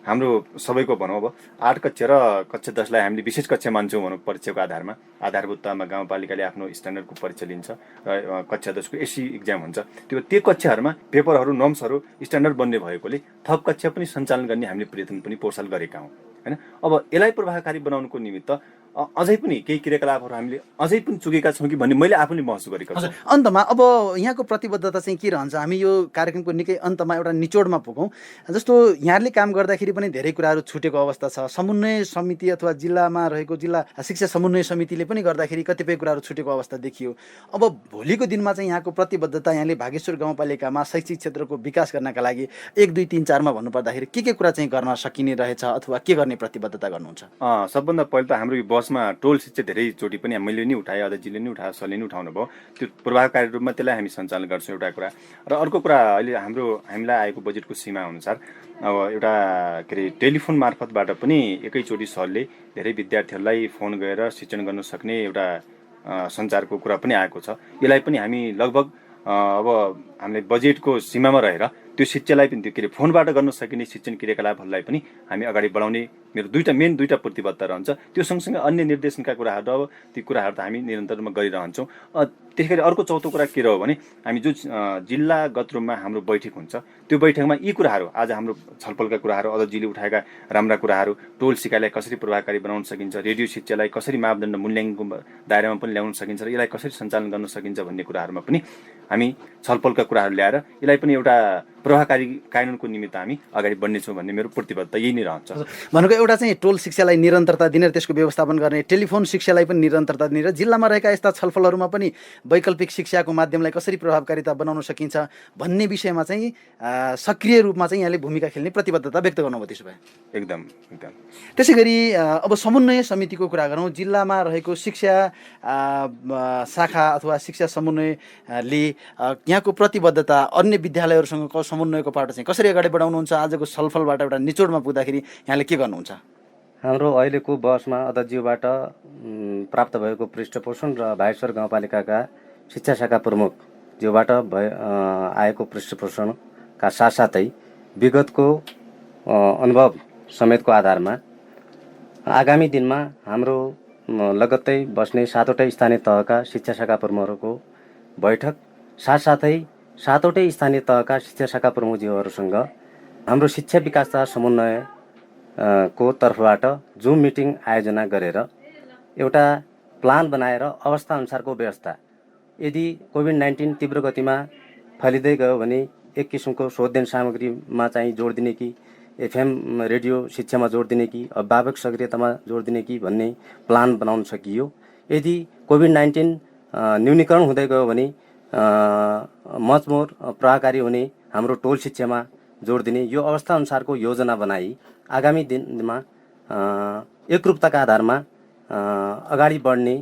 हाम्रो सबैको भनौँ अब 8 कक्षा र कक्षा 10लाई हामीले विशेष कक्षा मान्छौँ भनौँ, परीक्षाको आधारमा आधारभूत तहमा गाउँपालिकाले आफ्नो स्ट्यान्डर्डको परीक्षा लिन्छ र कक्षा 10को एसी इक्जाम हुन्छ। त्यो कक्षाहरूमा पेपरहरू नर्म्सहरू स्ट्यान्डर्ड बन्ने भएकोले थप कक्षा पनि सञ्चालन गर्ने हामीले प्रयत्न पनि पोहोर साल गरेका हौँ होइन। अब यसलाई प्रभावकारी बनाउनुको निमित्त अझै पनि केही क्रियाकलापहरू हामीले अझै पनि चुकेका छौँ कि भन्ने मैले आफूले महसुस गरेको छु। अन्तमा अब यहाँको प्रतिबद्धता चाहिँ के रहन्छ? हामी यो कार्यक्रमको निकै अन्तमा एउटा निचोडमा पुगौँ। जस्तो यहाँले काम गर्दाखेरि पनि धेरै कुराहरू छुटेको अवस्था छ। समन्वय समिति अथवा जिल्लामा रहेको जिल्ला शिक्षा समन्वय समितिले पनि गर्दाखेरि कतिपय कुराहरू छुटेको अवस्था देखियो। अब भोलिको दिनमा चाहिँ यहाँको प्रतिबद्धता, यहाँले भागेश्वर गाउँपालिकामा शैक्षिक क्षेत्रको विकास गर्नका लागि 1 2 3 4 मा भन्नुपर्दाखेरि के कुरा चाहिँ गर्न सकिने रहेछ अथवा के गर्ने प्रतिबद्धता गर्नुहुन्छ? सबभन्दा पहिला त हाम्रो यो बसमा टोल शिक्षा धेरैचोटि पनि मैले नि उठाएँ, अध्यक्षजीले नि उठायो, सरले नि उठाउनु भयो। त्यो प्रभावकारी रूपमा त्यसलाई हामी सञ्चालन गर्छौँ, एउटा कुरा। र अर्को कुरा, अहिले हामीलाई आएको बजेटको सीमा अनुसार अब एउटा के अरे टेलिफोन मार्फतबाट पनि एकैचोटि सरले धेरै विद्यार्थीहरूलाई फोन गरेर शिक्षण गर्न सक्ने एउटा सञ्चारको कुरा पनि आएको छ। यसलाई पनि हामी लगभग अब हामीले बजेटको सीमामा रहेर त्यो शिक्षालाई पनि त्यो के अरे फोनबाट गर्न सकिने शिक्षण क्रियाकलापहरूलाई पनि हामी अगाडि बढाउने मेरो मेन दुईटा प्रतिबद्धता रहन्छ। त्यो सँगसँगै अन्य निर्देशनका कुराहरू अब ती कुराहरू त हामी निरन्तर रूपमा गरिरहन्छौँ। त्यसै गरी अर्को चौथो कुरा के रह्यो भने हामी जो जिल्लागत रूपमा हाम्रो बैठक हुन्छ, त्यो बैठकमा यी कुराहरू आज हाम्रो छलफलका कुराहरू, अध्यक्षजीले उठाएका राम्रा कुराहरू, टोल सिकाइलाई कसरी प्रभावकारी बनाउन सकिन्छ, रेडियो शिक्षालाई कसरी मापदण्ड मूल्याङ्कनको दायरामा पनि ल्याउन सकिन्छ र यसलाई कसरी सञ्चालन गर्न सकिन्छ भन्ने कुराहरूमा पनि हामी छलफलका कुराहरू ल्याएर यसलाई पनि एउटा प्रभावकारी कानुनको निमित्त हामी अगाडि बढ्नेछौँ भन्ने मेरो प्रतिबद्धता यही नै रहन्छ। भनेको एउटा चाहिँ टोल शिक्षालाई निरन्तरता दिने र त्यसको व्यवस्थापन गर्ने, टेलिफोन शिक्षालाई पनि निरन्तरता दिने र जिल्लामा रहेका यस्ता छलफलहरूमा पनि वैकल्पिक शिक्षाको माध्यमलाई कसरी प्रभावकारिता बनाउन सकिन्छ भन्ने विषयमा चाहिँ सक्रिय रूपमा चाहिँ यहाँले भूमिका खेल्ने प्रतिबद्धता व्यक्त गर्नुभयो। त्यसो भए एकदम। त्यसै गरी अब समन्वय समितिको कुरा गरौँ। जिल्लामा रहेको शिक्षा शाखा अथवा शिक्षा समन्वयले यहाँको प्रतिबद्धता अन्य विद्यालयहरूसँगको समन्वयको पाटो चाहिँ कसरी अगाडि बढाउनुहुन्छ? आजको छलफलबाट एउटा निचोडमा पुग्दाखेरि यहाँले के गर्नुहुन्छ? हाम्रो अहिलेको बहसमा अध्यक्षज्यूबाट प्राप्त भएको पृष्ठपोषण र भागेश्वर गाउँपालिकाका शिक्षा शाखा प्रमुखज्यूबाट आएको पृष्ठपोषणका साथसाथै विगतको अनुभव समेतको आधारमा आगामी दिनमा हाम्रो लगत्तै बस्ने 7वटै स्थानीय तहका शिक्षा शाखा प्रमुखहरूको बैठक साथसाथै 7वटै स्थानीय तहका शिक्षा शाखा प्रमुखज्यूहरूसँग हाम्रो शिक्षा विकास तथा समन्वय को तर्फबाट जुम मिटिङ आयोजना गरेर एउटा प्लान बनाएर अवस्था अनुसारको व्यवस्था, यदि कोभिड-19 तीव्र गतिमा फैलिँदै गयो भने एक किसिमको शोधन सामग्रीमा चाहिँ जोड दिने कि एफएम रेडियो शिक्षामा जोड दिने कि अभिभावक सक्रियतामा जोड दिने कि भन्ने प्लान बनाउन सकियो। यदि कोभिड-19 न्यूनीकरण हुँदै गयो भने मचमोर प्रभावकारी हुने हाम्रो टोल शिक्षामा जोड दिने, यो अवस्था अनुसारको योजना बनाई आगामी दिनमा एकरूपताका आधारमा अगाडि बढ्ने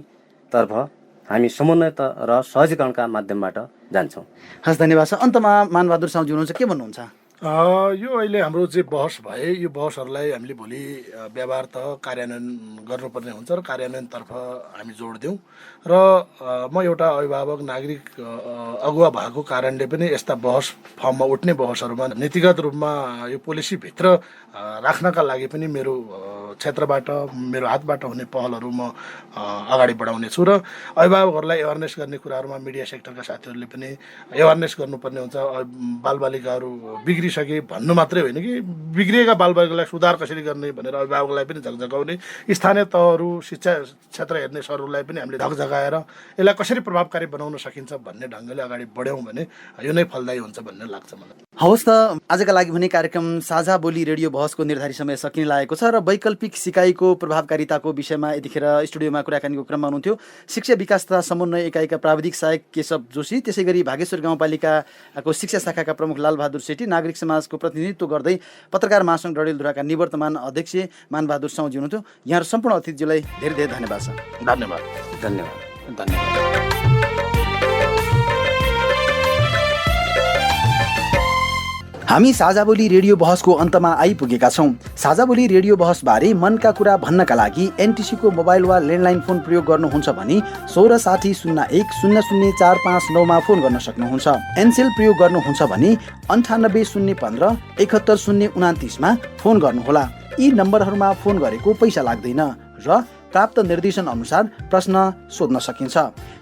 तर्फ हामी समन्वय र सहजीकरणका माध्यमबाट जान्छौँ। हस्, धन्यवाद छ। अन्तमा मानबहादुर साउजी हुनुहुन्छ, के भन्नुहुन्छ? यो अहिले हाम्रो जे बहस भए, यो बहसहरूलाई हामीले भोलि व्यवहार त कार्यान्वयन गर्नुपर्ने हुन्छ र कार्यान्वयनतर्फ हामी जोड दिउँ। र म एउटा अभिभावक नागरिक अगुवा भएको कारणले पनि यस्ता बहस फर्ममा उठ्ने बहसहरूमा नीतिगत रूपमा यो पोलिसीभित्र राख्नका लागि पनि मेरो क्षेत्रबाट, मेरो हातबाट हुने पहलहरू म अगाडि बढाउने छु। र अभिभावकहरूलाई एवारनेस गर्ने कुराहरूमा मिडिया सेक्टरका साथीहरूले पनि एवारनेस गर्नुपर्ने हुन्छ। बालबालिकाहरू बिग्रिसके भन्नु मात्रै होइन कि बिग्रिएका बालबालिकालाई सुधार कसरी गर्ने भनेर अभिभावकलाई पनि झकझकाउने, स्थानीय तहहरू, शिक्षा क्षेत्र हेर्ने सरहरूलाई पनि हामीले झकझकाएर यसलाई कसरी प्रभावकारी बनाउन सकिन्छ भन्ने ढङ्गले अगाडि बढ्यौँ भने यो नै फलदायी हुन्छ भन्ने लाग्छ मलाई। हवस् त, आजका लागि भने कार्यक्रम साझा बोली रेडियो बहसको निर्धारित समय सकिन लागेको छ र वैकल्पिक सिकाइको प्रभावकारिताको विषयमा यतिखेर स्टुडियोमा कुराकानीको क्रममा हुनुहुन्थ्यो शिक्षा विकास तथा समन्वय एकाइका प्राविधिक सहायक केशव जोशी, त्यसै गरी भागेश्वर गाउँपालिकाको शिक्षा शाखाका प्रमुख लालबहादुर सेठी, नागरिक समाजको प्रतिनिधित्व गर्दै पत्रकार महासङ्घ डडेलधुराका निवर्तमान अध्यक्ष मानबहादुर साउजी हुनुहुन्थ्यो। यहाँहरू सम्पूर्ण अतिथिज्यूलाई धेरै धेरै धन्यवाद छ। धन्यवाद। हामी साझा बोली रेडियो बहसको अन्तमा आइपुगेका छौँ। साझा बोली रेडियो बहसबारे मनका कुरा भन्नका लागि एनटिसीको मोबाइल वा ल्यान्डलाइन फोन प्रयोग गर्नुहुन्छ भने 166001000459 मा फोन गर्न सक्नुहुन्छ। एनसेल प्रयोग गर्नुहुन्छ भने 98015 71029 मा फोन गर्नुहोला। यी नम्बरहरूमा फोन गरेको पैसा लाग्दैन र प्राप्त निर्देशन अनुसार प्रश्न सोध्न सकिन्छ।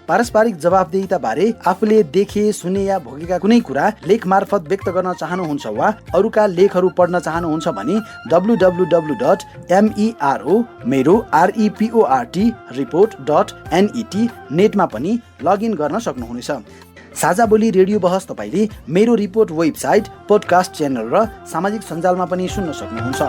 पारस्परिक जवाफदेहिता बारे आफूले देखे, सुने या भोगेका कुनै कुरा लेख मार्फत व्यक्त गर्न चाहनुहुन्छ वा अरूका लेखहरू पढ्न चाहनुहुन्छ भने www.meroreportreport.net नेटमा पनि लगइन गर्न सक्नुहुनेछ। साझा बोली रेडियो बहस तपाईले मेरो रिपोर्ट वेबसाइट, पोडकास्ट च्यानल र सामाजिक सञ्जालमा पनि सुन्न सक्नुहुन्छ।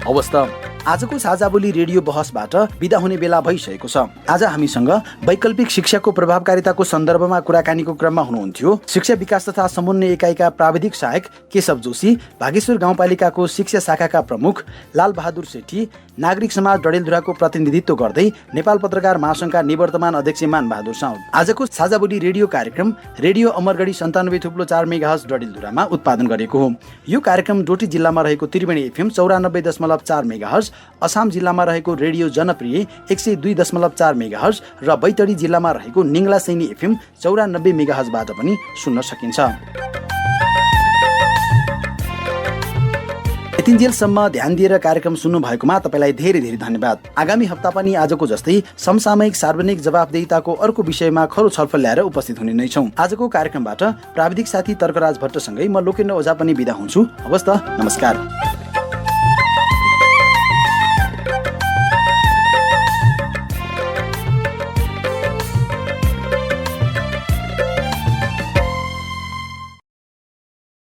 अवस्था आजको साझा बोली रेडियो बहसबाट बिदा हुने बेला भइसकेको छ। आज हामीसँग वैकल्पिक शिक्षाको प्रभावकारिताको सन्दर्भमा कुराकानीको क्रममा हुनुहुन्थ्यो शिक्षा विकास तथा समन्वय एकाइका प्राविधिक सहायक केशव जोशी, भागेश्वर गाउँपालिकाको शिक्षा शाखाका प्रमुख लाल बहादुर सेठी, नागरिक समाज डडेलधुराको प्रतिनिधित्व गर्दै नेपाल पत्रकार महासंघका निवर्तमान अध्यक्ष मान बहादुर साउद। आजको साझा बोली रेडियो कार्यक्रम रेडियो अमरगढी 97.4 मेगाहर्ज डडेलधुरामा उत्पादन गरेको हो। यो कार्यक्रम डोटी जिल्लामा रहेको त्रिवेणी एफएम 94.4 मेगाहर्ज, असाम जिल्लामा रहेको रेडियो जनप्रिय 102.4 मेगाहर्ज र बैतडी जिल्लामा रहेको निङ्ला सैनी एफएम 94 मेगाहर्जबाट पनि सुन्न सकिन्छ। यतिन्जेलसम्म ध्यान दिएर कार्यक्रम सुन्नु भएकोमा तपाईलाई धेरै धेरै धन्यवाद। आगामी हप्ता पनि आजको जस्तै समसामयिक सार्वजनिक जवाफदेहिताको अर्को विषयमा खरो छलफल ल्याएर उपस्थित हुने नै छौँ। आजको कार्यक्रमबाट प्राविधिक साथी तर्कराज भट्टसँगै म लोकेन्द्र ओझा पनि बिदा हुन्छु। हवस् त, नमस्कार।